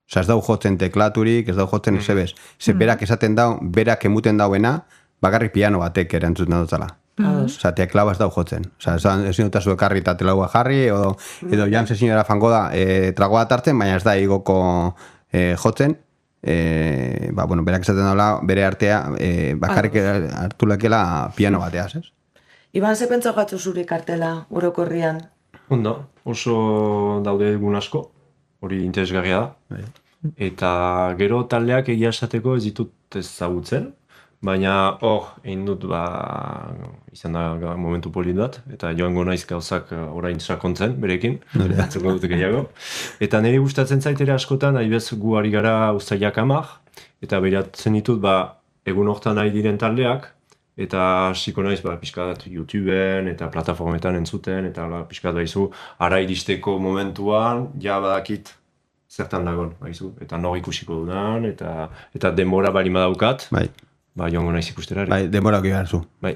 Osa, ez dau jotzen teklaturik, ez dau jotzen ezebez. Ze berak esaten dau, berak emuten dauena, bakarrik piano batek erantzuten dutzala. Osa, teklaba ez dau jotzen. Osa, ez dinotazu ekarri eta telaua jarri, edo jam sesinora fango da tragoa tartzen, baina ez da igoko jotzen. Berak esaten daula, bere artea, bakarrik hartu lekela piano bateaz, ez? Iban, ze pentsa gatu zure kartela, orokorrian? Ondo, oso daude egun asko, hori interesgarria da. Eta gero taldeak egia esateko ez ditut ezagutzen, baina egin dut izan da momentu polit bat, eta joango naiz gauzak orain sakontzen berekin, atzuko dut gehiago. Eta nire gustatzen zaitere askotan, adibidez gu ari gara uztailak 10, eta beratzen ditut egun hortan nahi diren taldeak, eta hasiko naiz pixkat YouTubeen eta plataformetan entzuten, eta pixkat baizu ara iristeko momentuan, badakit zertan dagoen, baizu, eta nor ikusiko dudan, eta denbora bali madaukat. Joango naiz ikustera. Bai, denbora behar zu. Bai.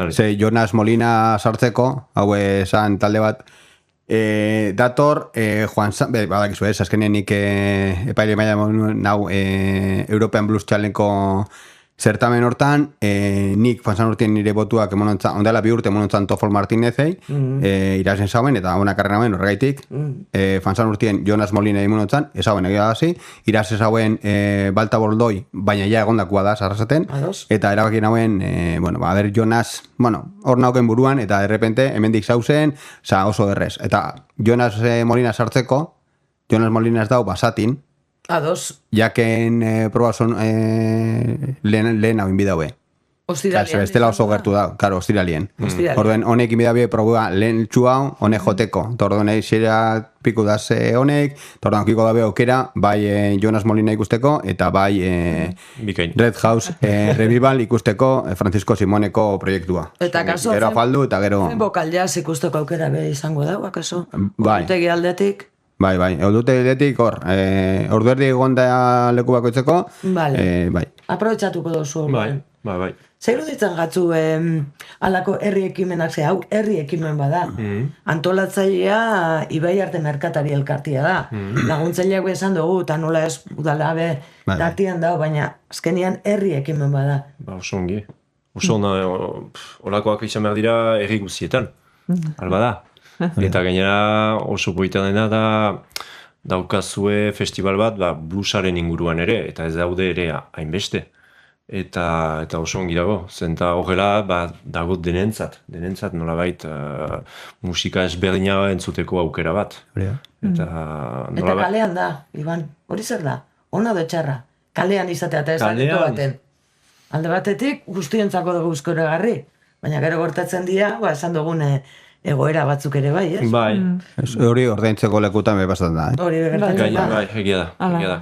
Ze Jonas Molina sartzeko, hau esan talde bat, dator, Juan San, badakizu ez, azkenean nik epaile maila nau European Blues Challengeko zertamen hortan, nik Juan San Urtien nire botuak ondela 2 urte emonontzan Tofol Martinezei, irazen zauen, eta ona karrera hauen horregaitik, Juan San Urtien Jonas Molina emonontzan, ezauen egia dazi, irazen zauen Balta Boldoi, baina ja egondakua da, sarrazaten, eta erabakien hauen, Jonas, hor nauken buruan, eta errepente, hemendik zauzen, oso errez. Eta Jonas Molina sartzeko, Jonas Molina ez dau basatin, Ados. Jaken proba son lehen hau inbidaue. Ostiralien. Estela oso gertu da, karo, ostiralien. Orduen, honek inbidaue proba lehen txuau, honek joteko. Orduen, xera piku daz honek, orduen, kiko dabe aukera, bai Jonas Molina ikusteko, eta bai Red House Revival ikusteko Francisco Simoneko proiektua. Eta kaso, gero afaldu, eta gero... Vokal jazz ikusteko aukera be izango da, akaso? Bai. Urtegi aldetik? Bai, eudute edetik hor, ordu erdi egon da leku bakoitzeko, bai. Aprobetxatuko dozu. Bai. Zer iruditzen gatzu alako herri ekimenak, ze hau herri ekimen bada. Antolatzailea Ibai Arte Merkatari elkartia da. Laguntzaileak esan dugu, eta nola ez udalabe datian dago, baina azkenian herri ekimen bada. Ba, oso ongi. Oso olakoak izan behar dira herri guztietan. Alba da. Eta gainera oso polita dena da daukazue festival bat bluesaren inguruan ere, eta ez daude ere hainbeste. Eta oso ongi dago, zenta horrela dago denentzat nolabait musika ezberdina entzuteko aukera bat. Eta kalean da, Iban, hori zer da? Ona da txarra, kalean izatea eta ez areto baten. Alde batetik guztientzako dugu euskaragarri, baina gero gortatzen dira, esan dugune egoera batzuk ere bai, ez? Bai. Hori ordaintzeko lekutan bepatzen da, Hori gertatzen da. Bai, egia da.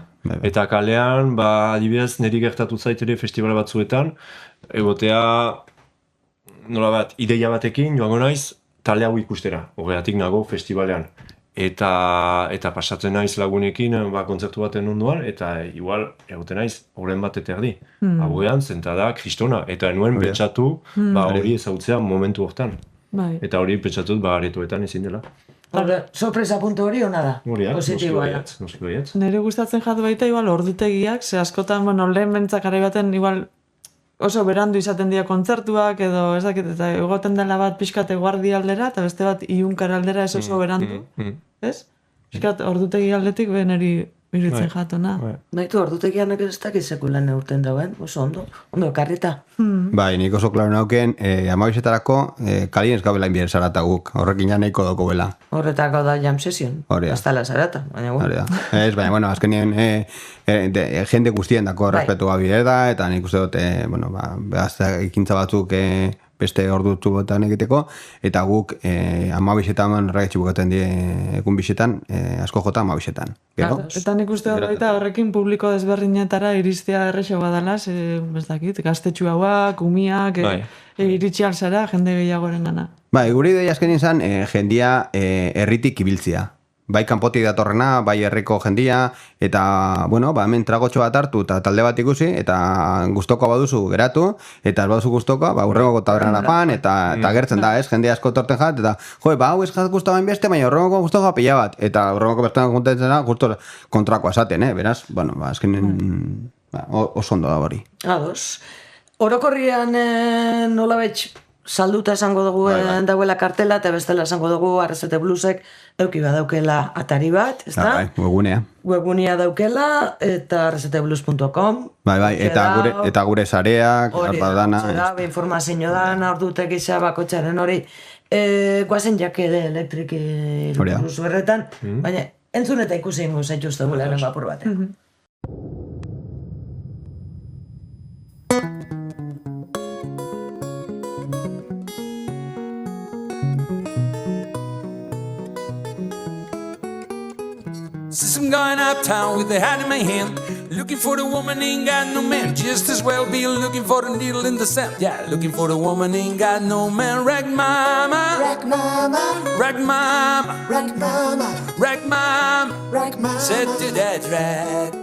Eta kalean, adibidez, niri gertatu zait ere festival batzuetan, egotea, nola bat, ideia batekin, joango naiz, talde hau ikustera, horregatik nago festivalean. Eta pasatzen naiz lagunekin kontzertu baten onduan, eta igual egoten naiz horren bat eta erdi. Hauean, zentada, kristona, eta enuen pentsatu hori ezautzea momentu hortan. Eta hori pentsatut aretoetan ezin dela. Sorpresa puntu hori hona da, positiboa da. Nire gustatzen jatu baita igual ordutegiak, ze askotan, lehen bentzak gara baten igual oso berandu izaten dira kontzertuak edo ez dakit, eta egoten dela bat pixkate guardi aldera, eta beste bat iunkar aldera ez oso berandu, ez? Pixkat ordutegi aldetik niri iruditzen jatuna. Baitu ordutegian ez dakit sekulan neurten dauen, oso ondo ekarrita. Bai, nik oso klaro nauken, amabizetarako kalien ez gaubela inbieren zarata guk, horrekin ja nahiko doko bela. Horretako da jam session, hasta la zarata, baina bueno. Ez, baina, azkenien jende guztien dako respetu gabi da, eta nik uste dut, behazta ikintza batzuk beste ordutu botan egiteko, eta guk amabizetan raietxe bukaten die egun bizetan, asko jota amabizetan. Eta nik uste dut baita horrekin publiko desberdinetara iristea errexo badala, ez dakit, gaztetxu hauak, umiak, iritsi alzara, jende gehiagoren gana. Bai, guri ideia azkenin zan, jendia herritik ibiltzia. Bai kanpotik datorrena, bai herriko jendia, eta, hemen tragotxo bat hartu eta talde bat ikusi, eta gustoko baduzu geratu, eta ez baduzu gustoko, urrengoko tabernan apan, eta gertzen da, ez, jende asko torten jat, eta, hau ez jat gustagoen beste, baina urrengoko gustoko pila bat, eta urrengoko bertan juntetzen da, justo kontrakoa esaten, beraz, azkenen oso ondo da hori. Ados. Orokorrian nola betx, salduta esango dugu dauela kartela, eta bestela esango dugu Arrezete Bluesek euki badaukela atari bat, ez da? Webgunea. Webgunea daukela, eta arrezeteblues.com. Bai, eta gure sareak, arpadana. Hori, informazio dana, ordutek isa bakotxaren hori. Guazen jakede elektriki blues berretan, baina entzun eta ikusi ingo zaituzte gularen bapur batean. Since I'm going uptown with the hat in my hand, looking for the woman ain't got no man. Just as well be looking for the needle in the sand. Yeah, looking for the woman ain't got no man. Rag mama, rag mama, rag mama, rag mama, rag mama, rag mama. Said to that rag.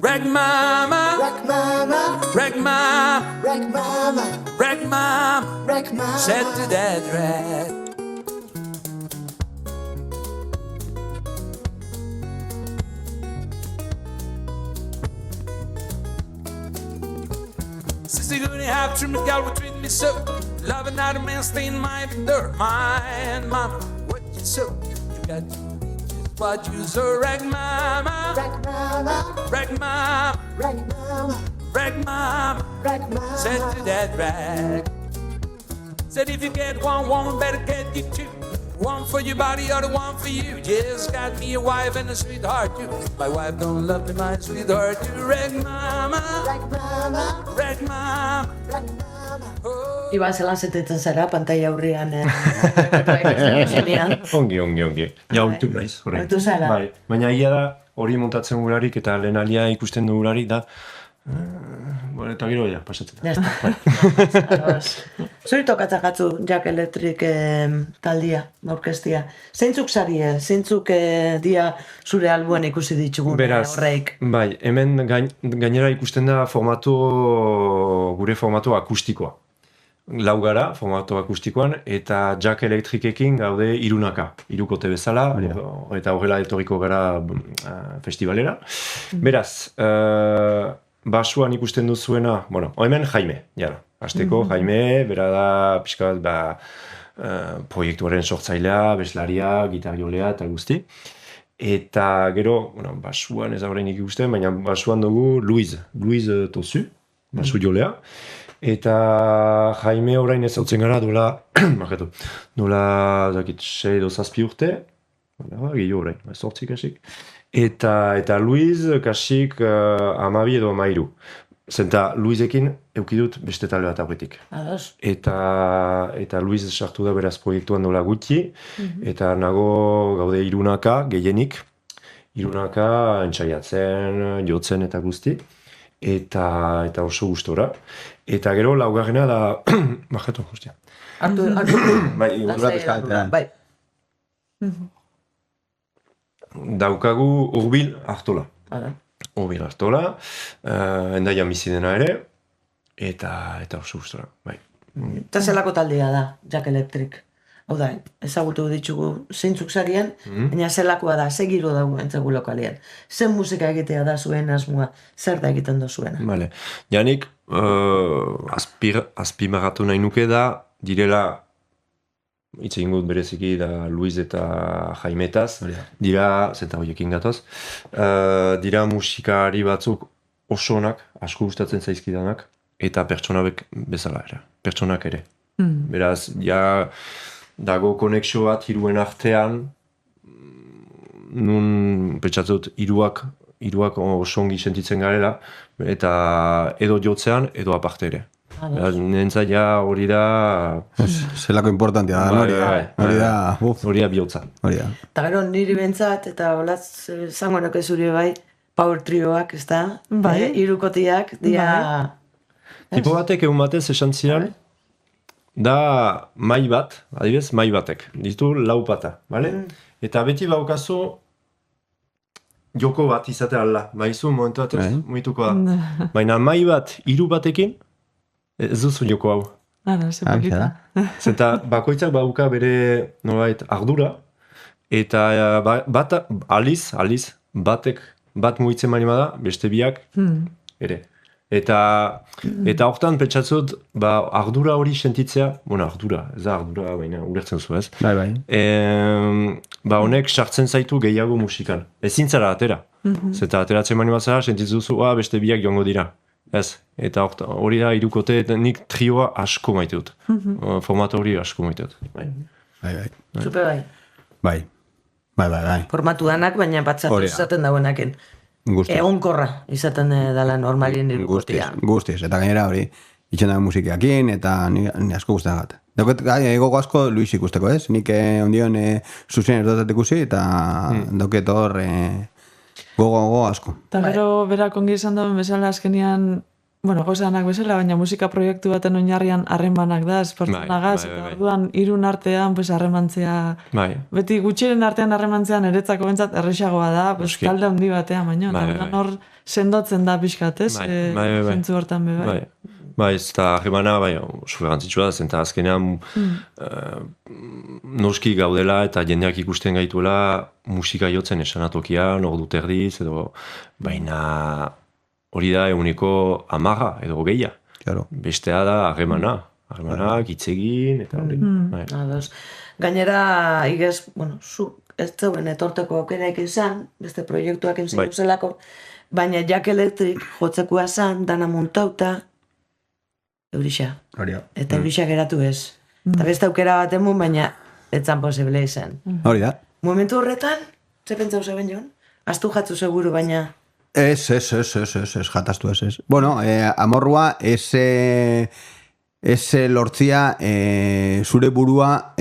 Rag mama, rag mama, rag mama, rag mama, rag mama, rag mama. Said to that rag. Since you're gonna have to make out with treat me so, loving not a man stay in my door. Mine, mama, what you so? You got to be just what you so. Rag mama, rag mama, rag mama, rag mama, rag mama, rag mama. Said to that rag. Said if you get one woman, better get you two. One for your body, other one for you. Just got me a wife and a sweetheart too. My wife don't love me, my sweetheart too. Rag mama, rag mama, rag mama, rag mama. Iba zelan zetetzen zara, pantaila aurrian. Ongi. Jautu naiz, horrein. Baina ia da, hori montatzen gularik eta lehen alia ikusten dugularik da, Bueno, eta gero ja, pasatzen da. Ya está. Zuri tokatzak atzu Jack Electric taldia, orkestia. Zeintzuk sarie, zeintzuk dia zure albuen ikusi ditugun horreik? Bai, hemen gainera ikusten da gure formatu akustikoa. Lau gara, formatu akustikoan, eta Jack Electricekin gaude irunaka, irukote bezala, eta horrela etorriko gara festivalera. Beraz, basuan ikusten duzuena, bueno, hemen Jaime, jara. Azteko Jaime, bera da, pixka bat, proiektuaren sortzailea, beslaria, gitarriolea eta guzti. Eta gero, bueno, basuan ez da horreinik ikusten, baina basuan dugu Luiz Tozu, basu jolea. Eta Jaime orain ez hautzen gara duela, dakit, 6 edo 7 urte, gehiago orain, 8 kasik. Eta Luiz kasik 12 edo 13. Zenta Luizekin eukidut beste talde bat aurretik. Ados. Eta Luiz sartu da beraz proiektuan dola gutxi, eta nago gaude irunaka, gehienik, irunaka entzaiatzen, jotzen eta guzti. Eta oso gustora. Eta gero laugarrena da... Bajatu, hostia. Artu. Bai. Daukagu Urbil Artola. Urbil Artola, endaian bizi dena ere, eta oso gustora. Bai. Eta zelako taldea da, Jack Electric. Hau da, ezagutu ditugu zeintzuk sarien, baina zelakoa da, ze giro dago entzegu lokalean. Zen musika egitea da zuen asmoa, zer da egiten dozuena? Vale. Janik, azpimarratu nahi nuke da, direla, hitz egin gut bereziki da Luiz eta Jaimetaz, dira, zenta horiekin gatoz, dira musikari batzuk oso onak, asko gustatzen zaizkidanak, eta pertsonabek bezala ere, pertsonak ere. Beraz, ja, dago konexio bat hiruen artean, nun pentsatzut hiruak oso ongi sentitzen garela, eta edo jotzean, edo aparte ere. Nentzat ja hori da... Zelako importantia da, hori da bihotza. Eta gero niri bentsat, eta olaz zango nuke zuri bai, power trioak, ez da? Bai. Hirukotiak, dia... Tipo batek egun batez esan ziren, da mai bat, adibidez, mai batek, ditu lau pata, bale? Eta beti baukazu joko bat izatea ala, baizu momentu bat ez muituko da. Baina mai bat hiru batekin, ez duzu joko hau. Ara, sepakita. Zenta bakoitzak bauka bere nolabait ardura, eta aliz, bat mugitzen bali bada, beste biak ere. Eta hortan pentsatzut, ardura hori sentitzea, ez da ardura, baina ulertzen zu ez. Bai. Honek sartzen zaitu gehiago musikan. Ezin zara atera. Zeta ateratzen mani bazara, sentitzen duzu, beste biak joango dira. Ez. Eta hori da irukote, nik trioa asko maite dut. Formatu hori asko maite dut. Bai. Zupe bai. Bai. Formatu danak, baina batzatu izaten dauenaken. Egonkorra izaten dela normalien irukotia. Guztiz, eta gainera hori itxen dago musikeakin, eta ni asko guztien gat. Dauket, gogo asko Luis ikusteko, ez? Nik ondion zuzen erdotat ikusi, eta dauket hor gogo asko. Eta gero berak ongi izan dauen bezala azkenian, gozanak bezala, baina musika proiektu baten oinarrian harremanak da, esportzanagaz, eta orduan irun artean harremantzea, beti gutxiren artean harremantzea niretzako bentsat errexagoa da, talde handi batean, baina hor sendotzen da pixkat, ez? Zentzu hortan be, bai. Bai, ez da harremana, oso garrantzitsua da, zenta azkenean noski gaudela eta jendeak ikusten gaituela musika jotzen esanatokian, ordu terdiz, edo baina hori da eguneko 10 edo 20. Claro. Bestea da harremanak, hitz egin, eta hori. Gainera, igez, zu ez zeuen etorteko aukeraik izan, beste proiektuak entzien zelako, baina Jack Electric jotzekoa zan, dana montauta, Eurixa. Eta Eurixa geratu ez. Eta beste aukera bat emun, baina etzan posible izan. Hori da. Momentu horretan, ze pentsau zeben joan? Aztu jatzu seguru, baina... Ez, jataztu ez. Bueno, amorrua, ese lortzia zure burua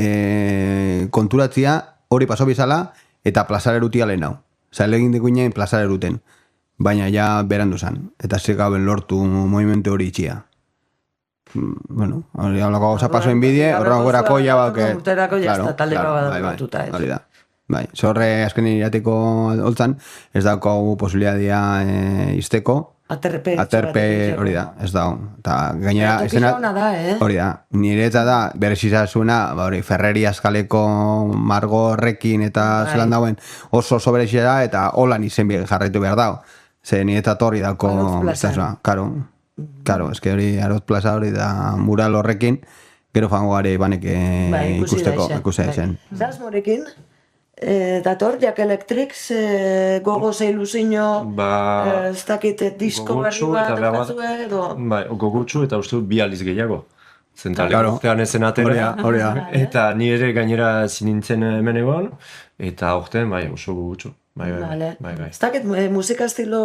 konturatzia hori paso bizala eta plazar erutia lehen hau. Osa, egin dekuinen plazar eruten. baina ja berandu zan, eta ze gaben lortu movimentu hori itxia. Bueno, hori hablako gauza paso enbidie, horrako ja bauke... Urterako jazta talde batuta, ez. Hori da. Bai, zorre azken irateko holtzan, ez dauko posibilidadia izteko, aterpe hori da, ez dago. Eta gainera... Tokizona da, hori da, nire eta da, berezizazuna, hori, Ferreri azkaleko margo horrekin eta zelan dauen oso berezia da, eta holan izen jarraitu behar dago. Ze nire eta torri dauko... Karo, eske hori Arot Plaza hori da mural horrekin, gero joango gare banek ikusteko, ikusi zen. Zaz morekin, dator, Jak Electric, gogo ze ilusio, ez dakit disko berri bat daukazue, edo... Bai, gogotsu eta uste bi aliz gehiago. Zentale urtean ezen atera. Eta ni ere gainera zinintzen hemen egon, eta aurten, bai, oso gogotsu. Bai. Ez dakit musika estilo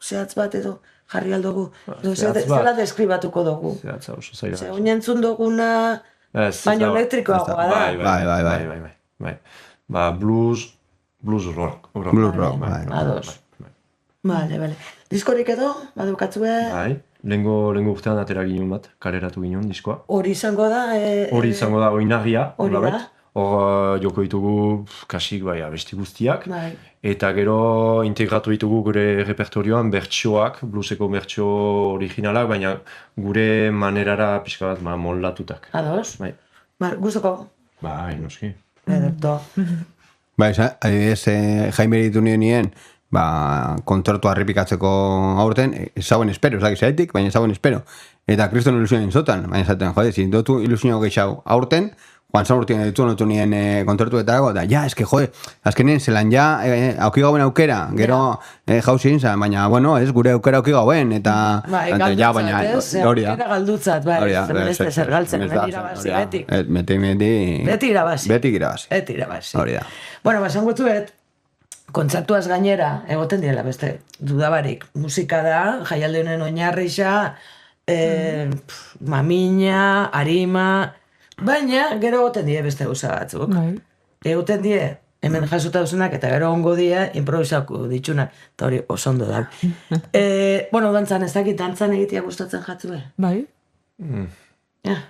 zehatz bat edo jarri aldugu. Zela deskribatuko dugu. Zehatza oso zaila. Ze oinentzun duguna baino elektrikoagoa da. Bai. Ba, blues rock. Blues rock, bai. Ados. Vale. Diskorik edo, badukatzue? Bai, lehengo urtean atera ginen bat, kaleratu ginen diskoa. Hori izango da? Hori izango da oinarria, hori da. Hor joko ditugu kasik bai abesti guztiak, eta gero integratu ditugu gure repertorioan bertsioak, blueseko bertsio originalak, baina gure manerara pixka bat moldatutak. Ados? Bai. Guztoko? Bai, noski. Ederto. Bai, adibidez, Jaime ditu nien, kontzertu harripikatzeko aurten, zauen espero, zaitik, baina zauen espero. Eta kriston ilusionen zotan, baina zaten, jode, zindotu ilusio gehiago aurten, Juan San Urtien ditu nien kontzertuetako, da, eske, jode, azkenen zelan auki gauen aukera, gero jauzin zan, baina, bueno, ez, gure aukera auki gauen, eta... Hori da. Galdutzat, ez zer galtzen, irabazi, beti irabazi. Beti irabazi. Hori da. Bueno, basan gutzuet, kontzertuaz gainera, egoten diela, beste, dudabarik, musika da, jaialde honen oinarrixa, mamina, arima... Baina, gero egoten die beste gauza batzuk. Egoten die, hemen jasuta duzunak, eta gero ongo die, improvisako ditxunak, eta hori oso ondo da. Bueno, dantzan, ez dakit, dantzan egitea gustatzen jatzue? Bai.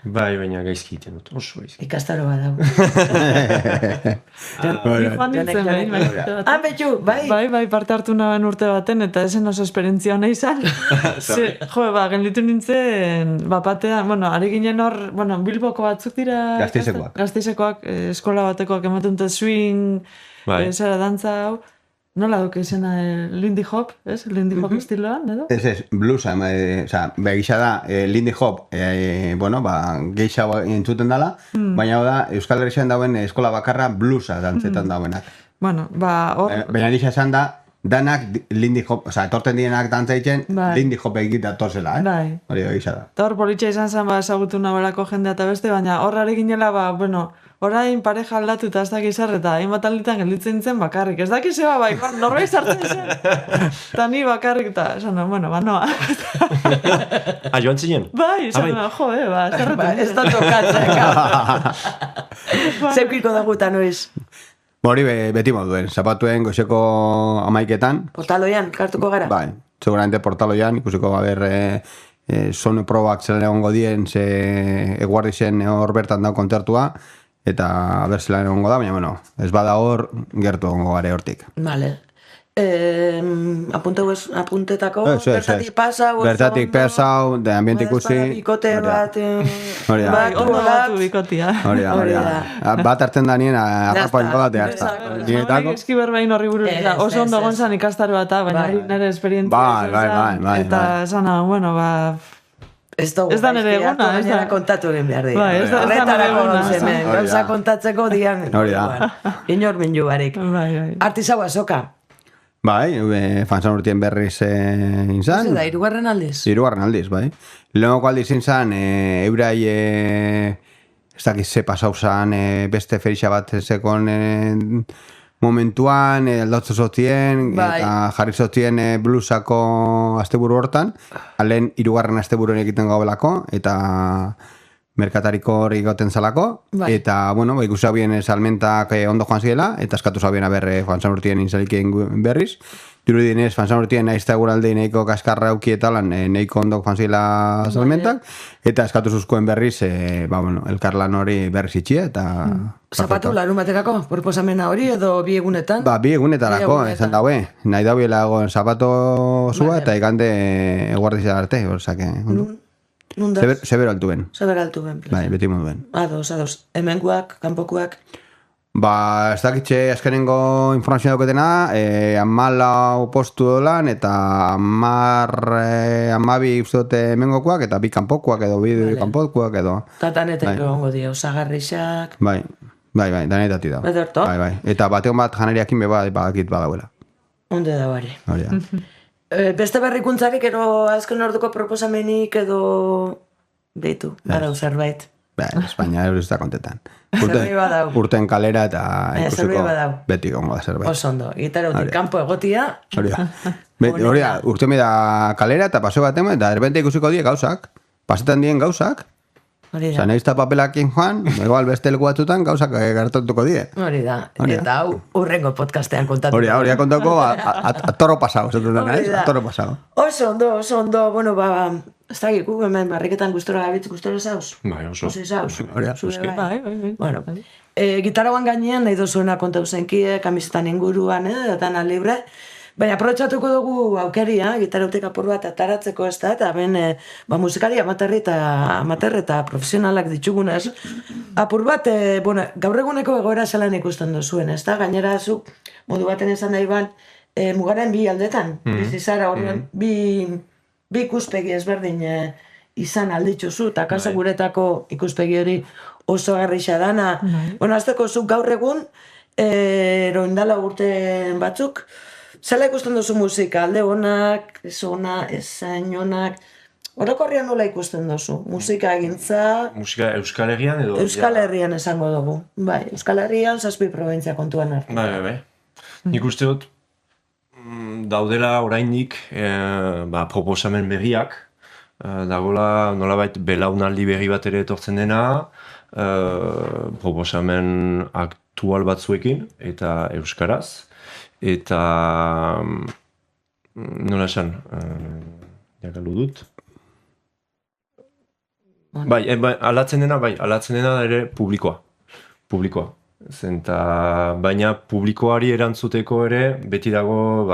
Bai, baina gaizki egiten dut, oso gaizki. Ikastaro bat dago. Betxu, bai? Bai, parte hartu naben urte baten, eta esen oso esperientzia hona izan. Genditu nintzen, batean, ari ginen hor, Bilboko batzuk dira... Gazteizekoak, eskola batekoak ematen dut swing, zera dantza hau. Nola duke izena Lindy Hop, ez? Lindy Hop estiloan, edo? Ez, bluesa, begisa da, Lindy Hop, geisha entzuten dela, baina da, Euskal Herrian dauen eskola bakarra bluesa dantzetan dauenak. Baina nisa esan da, danak Lindy Hop, etorten dienak dantzaitzen, Lindy Hop egita torzela, hori egisa da. Eta hor politxa izan zen, esagutu nabalako jendea eta beste, baina horrari ginela, orain pareja aldatu eta ez dakiz eta hainbat alditan gelditzen zen bakarrik. Ez dakiz norbait sartzen zen. Eta ni bakarrik eta esan, noa. Joan zinen? Bai, esan, zerretan. Ez da tokatzen. Zeukiko dagutan, noiz? Hori beti moduen, zapatuen goizeko 11:00. Portaloian, kartuko gara? Bai, seguramente portaloian, ikusiko sonu probak zelan egongo dien, eguardi zen hor bertan dau kontzertua, eta berzelan egongo da, baina, ez bada hor, gertu egongo gare hortik. Vale. Apuntetako, bertatik pasau, bertatik pasau, de ambiente ikusi. Bikote bat, ondo batu bikotia. Hori da. Bat hartzen da nien, arrapa inko datea. Eski berbain horri buruz, oso ondo gontzan ikastaro bat, baina nire esperientzia. Bai. Eta zana, ez da nire eguna, ez da kontatu egin behar dira. Ez da nire eguna. Gauza kontatzeko dian. Hori da. Inor minju barik. Artizau azoka. Bai, Fansan Urtien berriz inzan. Ez da, hirugarren aldiz? Hirugarren aldiz, bai. Lehenoko aldiz inzan, eurai, ez dakiz ze pasau zan, beste ferixa bat zekon momentuan, aldotzu zotien, eta jarri zotien bluesako asteburu hortan, alen hirugarren asteburu egiten gauelako, eta merkatariko hori goten zalako, eta, ikusi zabien salmentak ondo joan zirela, eta eskatu zabien berre Juan San Urtien inzalikien berriz, dirudinez, fanzan urtien naizta guralde neiko kaskarra aukietalan, neiko ondok fanzila salmentak, eta eskatu zuzkoen berriz, elkarlan hori berriz itxia, eta... Zapatu larun batekako, proposamena hori edo bi egunetan? Bi egunetarako, esan daue. Nahi dauela zapato zua, eta igande eguardizia arte, orzake... Zebero altu ben. Zebero altu ben. Bai, beti moduen. Ados. Hemenguak, kanpokuak? Ez dakitxe azkenengo informazioa dauketena, 14 postu dolan, eta 12 uste dute hemengokuak, eta bi kanpokuak edo, bi kanpokuak edo. Eta danetek egongo dio, osagarrixak... Bai, danetati da. Ederto? Bai. Eta bateon bat janariakin badakit badauela. Onde da bari. Hori da. Beste berrikuntzarik edo azken orduko proposamenik edo deitu, badau zerbait. Espainia hori da kontetan. Zerbait badau. Urten kalera eta ikusiko beti gongo da zerbait. Oso ondo, gitarautik kanpo egotia. Hori da, urten da kalera eta paseo batean, eta erbente ikusiko die gauzak, pasetan dien gauzak, Osa, nahizta papelakin joan, igual beste leku batzutan gauzak gertatuko die. Hori da, eta hau urrengo podcastean kontatuko. Hori da, kontatuko a toro pasao, a toro pasao. Oso ondo, bueno, ez da giku, hemen barriketan gustora gabitz, gustora zauz? Bai, oso. Oso zauz? Bai. Bueno, gitarauan gainean nahi dozuena kontau zenkie, kamisetan inguruan, datan libre, baina aprobetxatuko dugu aukeria, gitarautik apur bat ataratzeko ez da, eta ben musikari amater eta profesionalak ditugunez. Apur bat, gaur eguneko egoera zelan ikusten duzuen, ez da? Gainera zu, modu baten esan nahi ban, mugaren bi aldetan, bizizara horren, bi ikuspegi ezberdin izan alditzuzu, eta kasa guretako ikuspegi hori oso garrixa dana. Bueno, azteko zu gaur egun, roindala urte batzuk, zela ikusten duzu musika, alde honak, ez ona, ezain onak, orokorrian nola ikusten duzu? Musika egintza... Musika Euskal Herrian edo... Euskal Herrian esango dugu. Bai, Euskal Herrian 7 provintzia kontuan hartu. Bai. Nik uste dut, daudela oraindik proposamen berriak, dagoela nolabait belaunaldi berri bat ere etortzen dena, proposamen aktual batzuekin eta euskaraz. Eta nola esan, jakalu dut. Alatzen dena ere publikoa. Baina publikoari erantzuteko ere, beti dago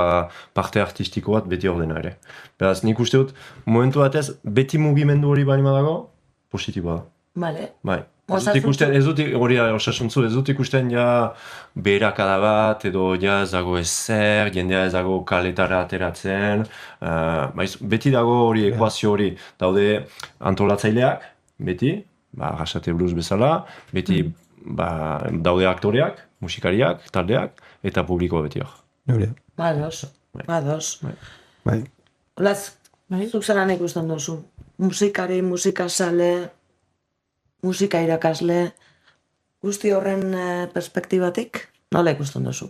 parte artistiko bat beti ordena ere. Beraz, nik uste dut, momentu batez, beti mugimendu hori balima dago, positiboa da. Bale. Bai. Ez dut ikusten ja beherakada bat edo ja ez dago ezer, jendea ez dago kaletara ateratzen, beti dago hori ekuazio hori, daude antolatzaileak, beti, Gasate Blues bezala, beti daude aktoreak, musikariak, taldeak, eta publikoa beti hor. Bados. Olaz, zuk zelan ikusten duzu, musikari, musikasale, musika irakasle, guzti horren perspektibatik, nola ikusten duzu?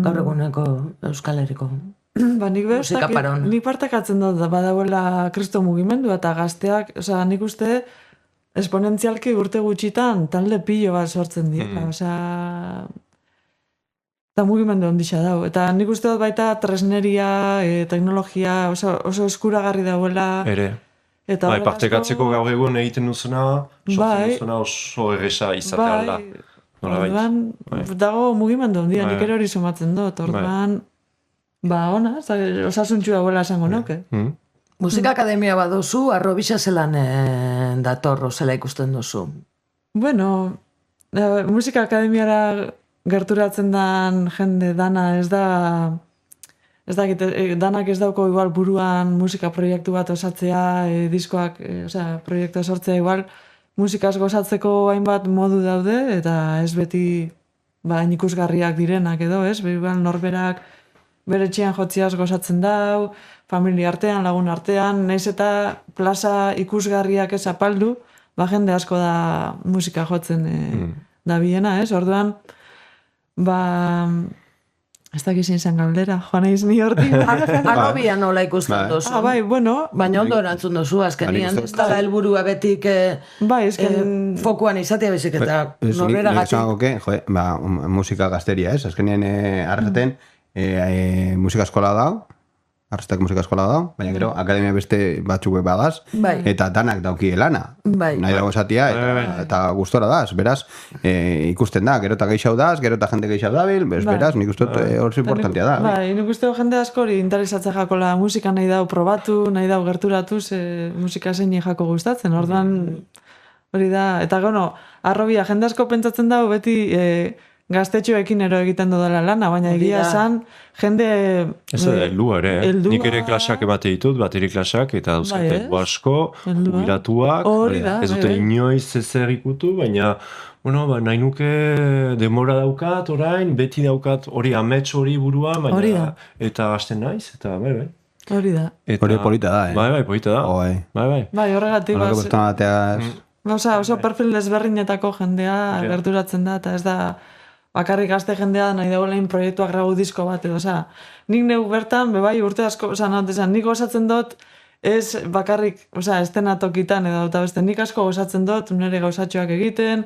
Gaur eguneko Euskal Herriko musika paron. Nik partakatzen dut, badagoela kristo mugimendu eta gazteak, nik uste esponentzialki urte gutxitan talde pilo bat sortzen dira, eta mugimendu ondisa dau. Eta nik uste dut baita tresneria, teknologia, oso eskuragarri dauela. Ere. Partekatzeko gaur egun egiten duzuna, oso erresa izatea alda. Orduan, dago mugimendu ondia, nik ere hori sumatzen dut. Orduan, ona, osasuntxu dagoela esango nuke. Musika akademia baduzu, arrobisa zelan datorro zela ikusten duzu? Bueno, musika akademiara gerturatzen den jende dana ez da... danak ez dauko igual buruan musika proiektu bat osatzea, diskoak, proiektu sortzea igual, musikaz gozatzeko hainbat modu daude, eta ez beti ikusgarriak direnak edo, ez? Igual norberak bere txian jotziaz gozatzen dau, familia artean, lagun artean, nahiz eta plaza ikusgarriak ez apaldu, jende asko da musika jotzen da biena, ez? Orduan, ez dakizien zen galdera, joan eiz ni hortik. Arrobia nola ikusten duzu. Bueno. Baina ondo erantzun duzu, azkenian, ez da helburua betik fokuan izatea bezik eta norbera gatik. Musika gazteria, ez? Azkenien arraten, musika eskola da, Arrastako musika eskola da, baina gero akademia beste batzuk badaz, Bai. eta danak dauki lana. Bai. Nahi dago esatia, eta gustora daz, beraz, ikusten da, gero eta geixau daz, gero eta jende geixau dabil, beraz, nik uste hor importantia da. Bai, nik uste jende askori interesatzen jakola musika nahi dau probatu, nahi dau gerturatu, musika zein jako gustatzen, orduan hori da, eta gono, arrobia, jende asko pentsatzen dau beti gaztetxoekin ero egiten dudala lana, baina egia esan, jende... Ez da, heldua ere, nik ere klasak emate ditut, bateri klasak, eta dauzkate asko, jubilatuak, ez dute inoiz ezer ikutu, baina, bueno, nahi nuke demora daukat, orain, beti daukat hori amets hori burua, baina, eta hasten naiz, eta bai. Hori da. Hori polita da, Bai, polita da. Bai, horregatik, oso perfil desberrinetako jendea gerturatzen da, eta ez da... bakarrik gazte jendea nahi dagoelain proiektuak ragu disko bat, edo, nik neu bertan, bebai, urte asko, nik gozatzen dut, ez bakarrik, estenatokitan, edo, eta beste, nik asko gozatzen dut, nire gauzatxoak egiten,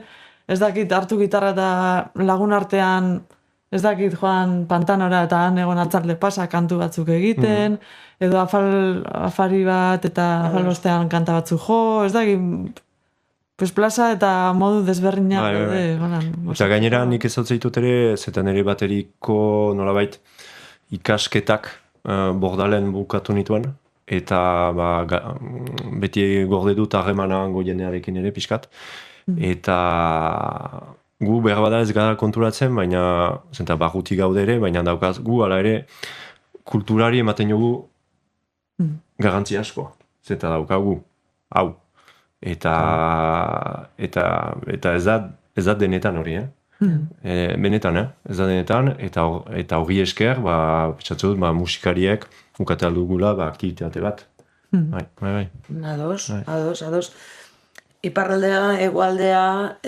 ez dakit hartu gitarra eta lagun artean, ez dakit joan pantanora eta han egon atzarle pasa kantu batzuk egiten, edo afari bat eta afalostean kanta batzuk jo, ez dakit, plaza eta modu desberdinak. Eta gainera nik ez ditut ere, zetan ere bateriko nolabait ikasketak Bordalen bukatu nituen, eta beti gorde dut harremana hango jendearekin ere pixkat, eta gu behar bada ez gara konturatzen, baina zenta barruti gaude ere, baina daukaz gu ala ere kulturari ematen jogu garrantzi asko, zeta daukagu, hau. Eta ez da denetan hori, benetan, ez da denetan, eta hori esker, petxatzen dut, musikariek ukate aldugula aktivitate bat. Bai. Ados. Iparraldea, hegoaldea,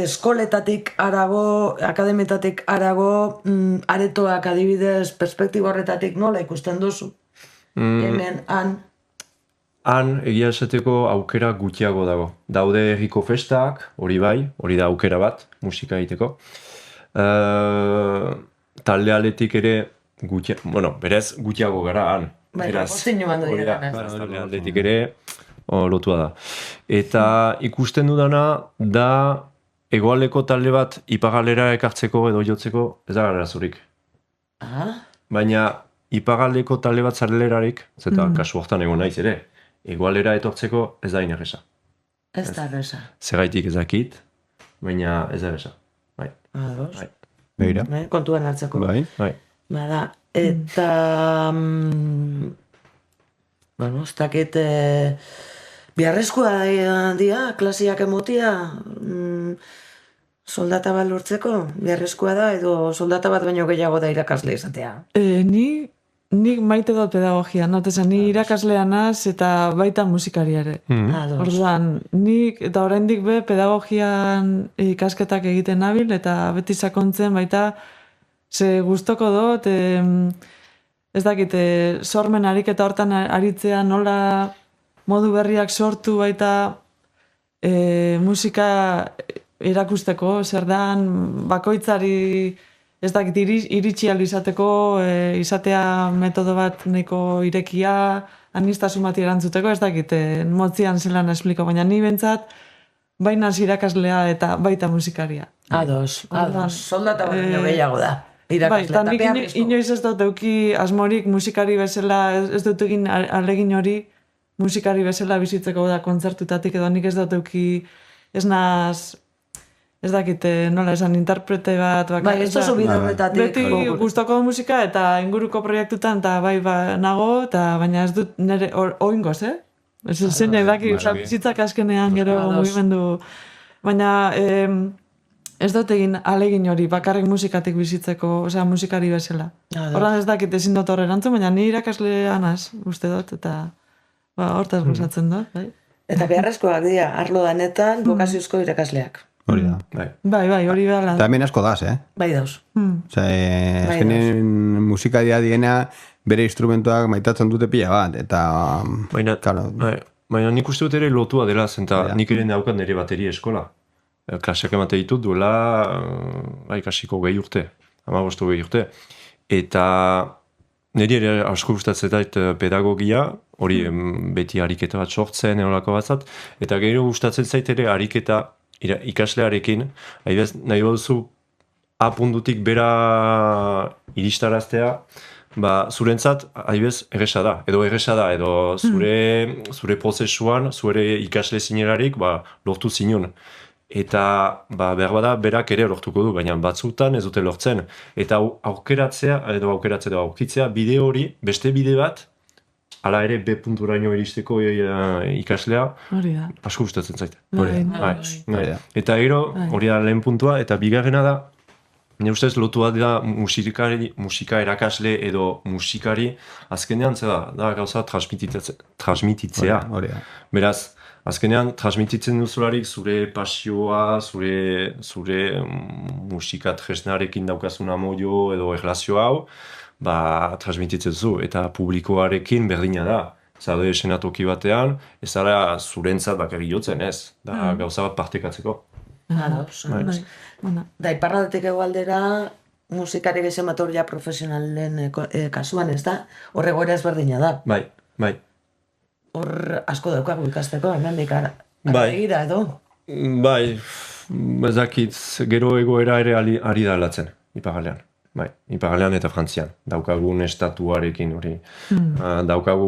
eskoletatik arago, akademetatik arago, aretoak adibidez, perspektibo horretatik nola ikusten duzu? Hemen, han egia esateko aukera gutxiago dago. Daude herriko festak, hori bai, hori da aukera bat, musika egiteko. Talde aletik ere berez gutxiago gara han. Postin joan dira. Talde aletik ere lotua da. Eta ikusten dudana da hegoaldeko talde bat iparraldera ekartzeko edo jotzeko ez da arazorik. Baina iparraldeko talde bat zarelerarik, zeta kasu hortan egon naiz ere, hegoaldera etortzeko ez da inerreza. Ez da erreza. Zergaitik ez dakit, baina ez da erreza. Bai. Beira. Kontuan hartzeko. Bai. Bada, eta... ez dakit... Biarrezkoa dia, klasiak emotia... Soldata bat lortzeko, biarrezkoa da, edo soldata bat baino gehiago da irakasle izatea? Nik maite dut pedagogia, ni irakaslea naz eta baita musikariare. Orduan, nik eta oraindik be pedagogian ikasketak egiten nabil, eta beti sakontzen baita, ze gustoko dut, ez dakit, sormen ariketa hortan aritzea nola modu berriak sortu baita musika erakusteko, zer dan bakoitzari ez dakit iritsi izateko, izatea metodo bat nahiko irekia, aniztasun bat erantzuteko, ez dakit, motzian zelan espliko, baina ni bentsat, baina irakaslea eta baita musikaria. Ados, soldata bat gehiago da. Bai, nik inoiz ez dut euki asmorik musikari bezala, ez dut egin alegin hori musikari bezala bizitzeko da kontzertutatik, edo nik ez dut euki ez dakit, nola esan, interprete bat... Bai, ez oso bide horretatik. Beti gustoko musika eta inguruko proiektutan, eta bai nago, baina ez dut nire oingoz, Zein edaki, bizitzak askenean gero mugimendu... Baina ez dut egin alegin hori, bakarrik musikatik bizitzeko, musikari bezala. Horran ez dakit ezin dut horre erantzun, baina ni irakaslean az, uste dut, eta hortaz gozatzen dut. Eta beharrezkoak dira, arlo danetan, bokaziozko irakasleak. Hori da. Bai, hori behar. Eta hemen asko daz, Bai dauz. Azkenen musika diena bere instrumentuak maitatzen dute pila bat, eta... Baina nik uste dut ere lotua dela, zenta nik ere daukat nire bateria eskola. klaseak emate ditut duela ikasiko 20 urte, 15 urte. Eta niri ere asko gustatzen zait pedagogia, hori beti ariketa bat sortzen, eolako batzat, eta gero gustatzen zait ere ariketa ikaslearekin, nahi baduzu apundutik bera iristaraztea, zurentzat, adibidez, erresa da, edo zure prozesuan, zure ikasle zinerarik, lortu zinun. Eta behar bada berak ere lortuko du, baina batzutan ez dute lortzen. Eta aurkitzea bide hori, beste bide bat, hala ere B punturaino iristeko ikaslea, asko gustatzen zait. Eta gero, hori da lehen puntua, eta bigarrena da, nire ustez lotua da musika erakasle edo musikari, azkenean da gauza transmititzea. Beraz, azkenean transmititzen duzularik zure pasioa, zure musika tresnarekin daukazun amoio edo erlazio hau, transmititzen zu, eta publikoarekin berdina da. Zaude esenatoki batean, ez ara zurentzat bakarrik jotzen, ez? Da gauza bat partekatzeko. Da, iparraldetik egualdera musikarik esematoria profesionalen kasuan, ez da? Horre goera ezberdina da. Bai. Hor asko daukagu ikasteko, hemen egira edo? Bai, ezakit, gero egoera ere ari da aldatzen, iparraldean. Bai, iparraldean eta Frantzian, daukagun estatuarekin hori. Daukagu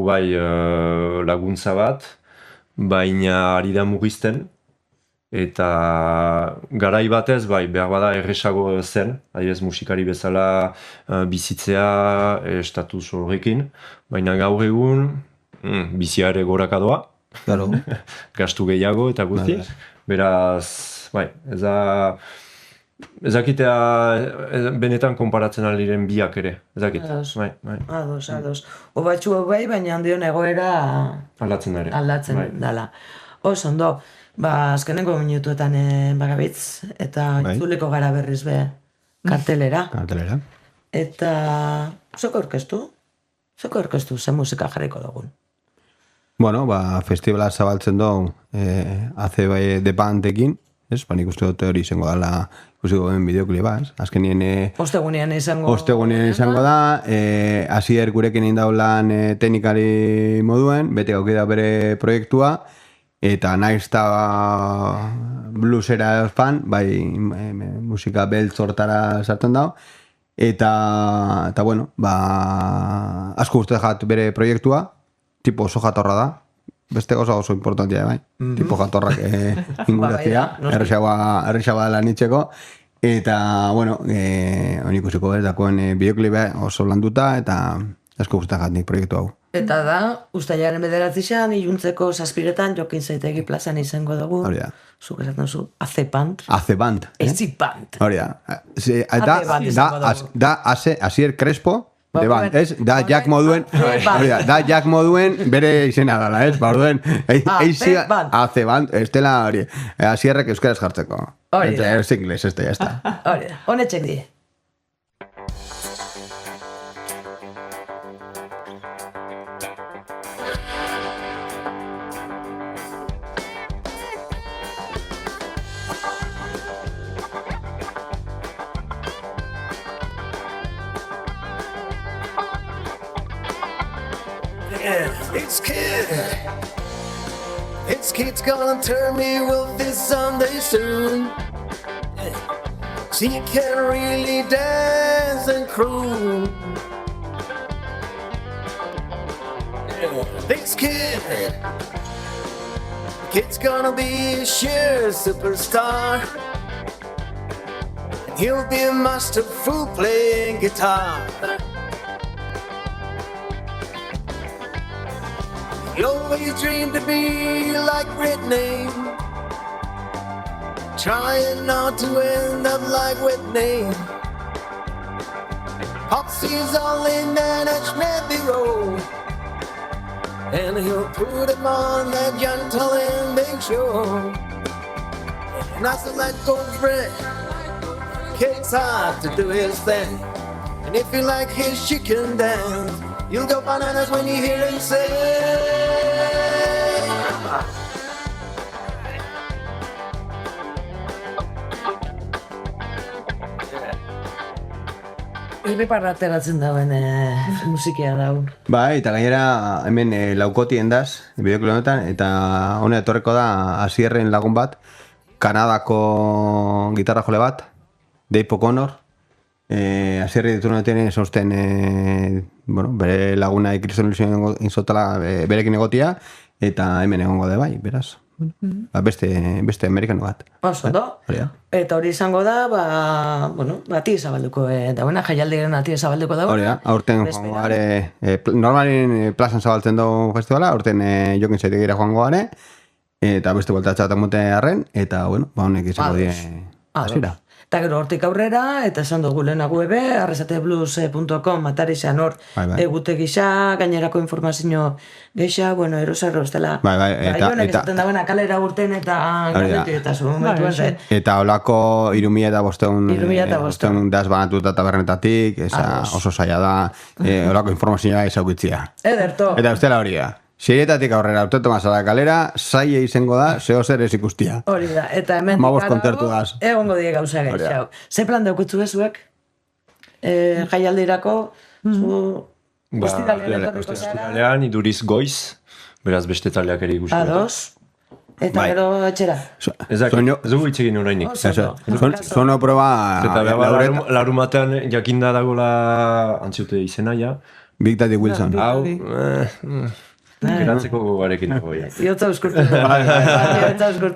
laguntza bat, baina ari da mugizten, eta garai batez, behar bada erresago zen, adibidez musikari bezala bizitzea estatus horrekin, baina gaur egun bizia ere goraka doa, gastu gehiago eta guzti, beraz, ezakitea benetan konparatzen aliren biak ere, ezakit. Ados. Obatxu baina handion egoera aldatzen dela. Ondo. Azkenengo minutuetan bagabitz, eta itzuleko gara berriz kartelera. Eta zoko orkestu, ze musika jarriko dugun? Bueno, festivala zabaltzen dugu ACB de bandekin, ez? Nik uste dute hori izango dela, ikusiko den bideoklipa, ez? Azkenien... Ostegunean izango da, Asier gurekin indaulan teknikari moduen, bete gaukida bere proiektua, eta naiz eta bluesera fan, musika beltz hortara sartzen dago, eta bueno, asko uste jat bere proiektua, tipo oso jatorra da, beste gauza oso importantia, tipo jatorrak inguratzea, errexagoa dela nitzeko, eta bueno, honi ikusiko ez dakoen bideoklipa oso landuta, eta asko uste jat nik proiektu hau. Eta da, ustailaren 9an, iluntzeko 7 Jokin Zaitegi plazan izango dugu. Hori da. Zuk esaten zu, ACBand. ACBand. ACBand. Hori da. Da Asier Crespo, de band, ez? Da Jack moduen, da Jack moduen bere izena dala, ez? Orduen, ACBand, estela hori. Asierrek euskaraz jartzeko. Hori da. Ez ingles, ez da, jazta. Hori da, honetxek die. It's kid's gonna turn me wealthy someday soon. She can really dance and croon. This kid's gonna be a sheer superstar. And he'll be a masterful playing guitar. He always dreamed to be like Whitney, trying not to end up like Whitney. Popsy's only management bureau, and he'll put him on that gentle and big show. And as the light goes red, Kate's hard to do his thing. And if you like his chicken dance, you'll go bananas when you hear him say. irriparra ateratzen dauen musikia dau. Bai, eta gainera hemen laukotien daz, bideoklo honetan, eta hona etorreko da Asierren lagun bat, Kanadako gitarra jole bat, Dave O'Connor, Asierri ditu noten zausten, bueno, bere laguna ikriston ilusioen inzotala berekin egotia, eta hemen egongo da bai, beraz. Ba, beste amerikano bat. Ondo. Eta hori izango da, bueno, ati zabalduko dauena, jaialdiren ati zabalduko dauena. Hori da, aurten joango gare, normalin plazan zabaltzen dugu festivala, aurten jokin zaitek gira joango gare, eta beste buelta txatak mute harren, eta, bueno, ba honek izango die hasira. Eta gero hortik aurrera, eta esan dugu lehenago ebe, arrasateblues.com atarizean hor egute gisa, gainerako informazio gisa, bueno, erosarro estela. Eta esaten dagoena kalera urten eta galdetu eta zu momentuan zen. Eta holako 3.500 daz banatuta tabernetatik, oso zaila da, holako informazioa ezagutzia. Ederto. Eta ustela hori da. Seiretatik aurrera, autotoma zara kalera, zaila izango da, zeo zer ez ikustia. Hori da, eta hemen egongo die gauza gaitxau. Ze plan daukutzu bezuek? Jaialdirako, Ostiralean iduriz goiz, beraz beste taldeak ere ikusten. Ados. Eta gero etxera. Ez dugu itzegin horreinik. Zono proba... Larumatean jakinda dagoela antziute izena, ja. Big Daddy Wilson. Hau... Gerantzeko gogarekin dago, ja. Iotza uskurtu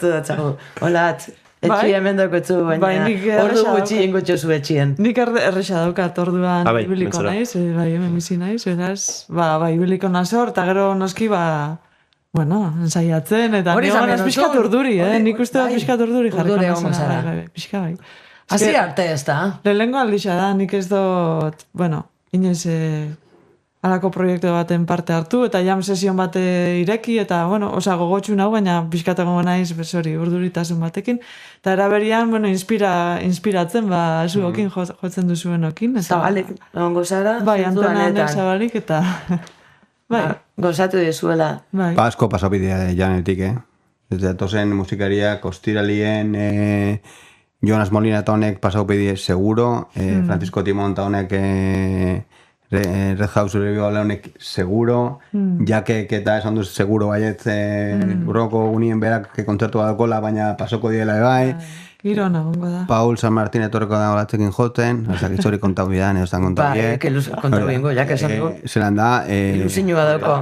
datzago. Holat, etxi hemen daukotzu, baina ordu gutxi ingotxo zu etxien. Nik erresa daukat orduan ibiliko naiz, bai, hemen bizi naiz, beraz, ibiliko nazor, eta gero noski, bueno, ensaiatzen, eta nire ganaz pixkat urduri, nik uste bat pixkat urduri jarriko nazara. Pixka bai. Hasi arte ez da? Lehenengo aldixa da, nik ez dut, bueno, inoiz... Alako proiektu baten parte hartu, eta jam sesion bate ireki, eta, bueno, gogotxu nahu, baina pixkatako naiz, hori, urduritasun batekin. Eta eraberian, bueno, inspiratzen, zuokin jotzen duzuen okin. Zabalik, gozara? Bai, antenanek zabalik, eta... Bai. Gozatu dezuela. Asko pasapidea janetik, Ez datozen musikariak, ostiralien, Jonas Molina eta honek pasaupidea seguro, Francisco Timon eta honek... Red House Review honek seguro, jakek eta esan duz seguro baiet urroko unien berak kontzertu badokola, baina pasoko diela bai. Giro nagongo da. Paul San Martín etorreko da horatzekin joten, ozak izori kontau bidan, eustan kontau biek. Que kontau bingo, jak esan dugu. Zelan da... Ilusinua dauko.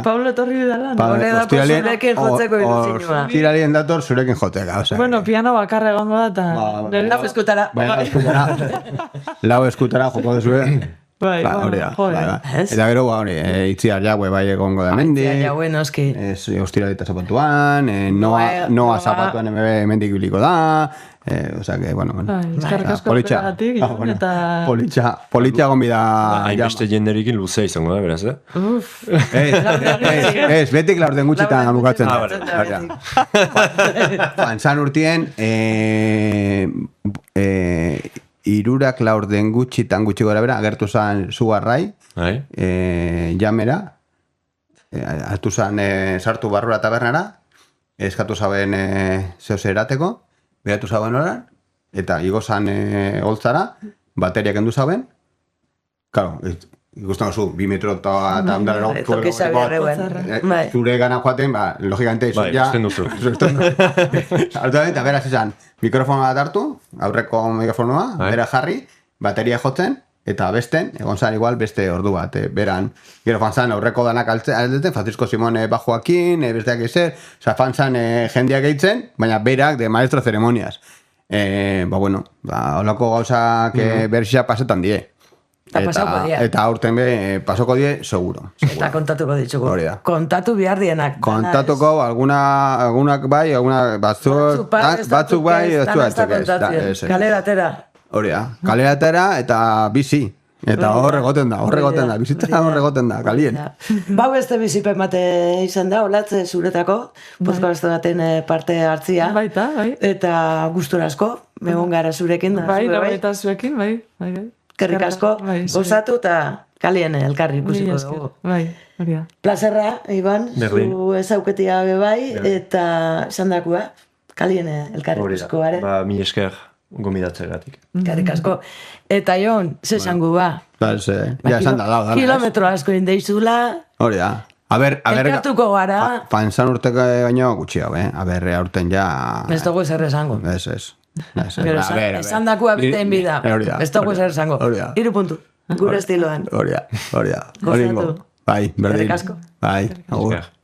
Paul etorri bidala. Hore da zurekin jotzeko ilusinua. Ostiralien dator zurekin joteka. Bueno, piano bakarra egongo da, eta... Lau eskutara. Lau eskutara joko dezue. Bai, eta gero, itziar jaue bai egongo da mendi. Itziar jaue, noski. Ostiralita zapantuan, noa zapatuan mendik biliko da. Osa que, bueno, politxa gombida. Hainbeste jenderikin luzea izango da, beraz, Ez, betik laurden gutxitan amukatzen da. Zan urtien, irurak laurden gutxitan gutxi gora bera, agertu zan Sugarrai, jamera, hartu zan sartu barrura tabernara, eskatu zaben zehoz erateko, beratu zaben oran, eta igo zan holtzara, bateriak endu zaben, karo, ikusten zu, 2 metro eta ondara zure gana joaten, logikamente ikusten duzu. Eta beraz izan, mikrofonoa bat hartu, aurreko mikrofonoa, bera jarri, bateria jotzen, eta besten, egon zan igual beste ordu bat, beran, gero fan zan aurreko danak aldeten, Francisco Simone bajoakin, besteak ezer, fan zan jendeak eitzen, baina berak de maestro ceremonias. Bueno, holako gauzak berxia pasetan die. Eta aurten pasoko die, seguro. Eta kontatuko ditugu. Kontatu behar dienak. Kontatuko, algunak bai, batzuk bai, kaleratera. Hori da, kaleratera eta bizi. Eta horregoten da, bizitza horregoten da, kalien. Bau beste bizipen bate izan da, olatze zuretako, podcast baten parte hartzia. Baita, bai. Eta gustura asko, egon gara zurekin. Bai, eta zurekin, bai. Kerrik asko, gozatu eta kalien elkarri ikusiko dugu. Bai, hori da. Plazerra, Iban, zu ezauketia bai, eta esan dakua, kalien elkarri ikusiko gare. Mi esker. gomidatzegatik. Karrik asko. Eta Jon, ze zango ba? Ja esan da, Kilometro asko indeizula, hori da. A ber, elkartuko gara, panzan urteko baino gutxi hau, Aber, aurten ja... ez dugu zer esango. Ez. Pero esan dakua beten bida. Ez dugu zer esango. 3 puntu. Gure estiloan. Hori da. Gozatu. Bai, berdin. Eskerrik asko. Bai, agur. Esker.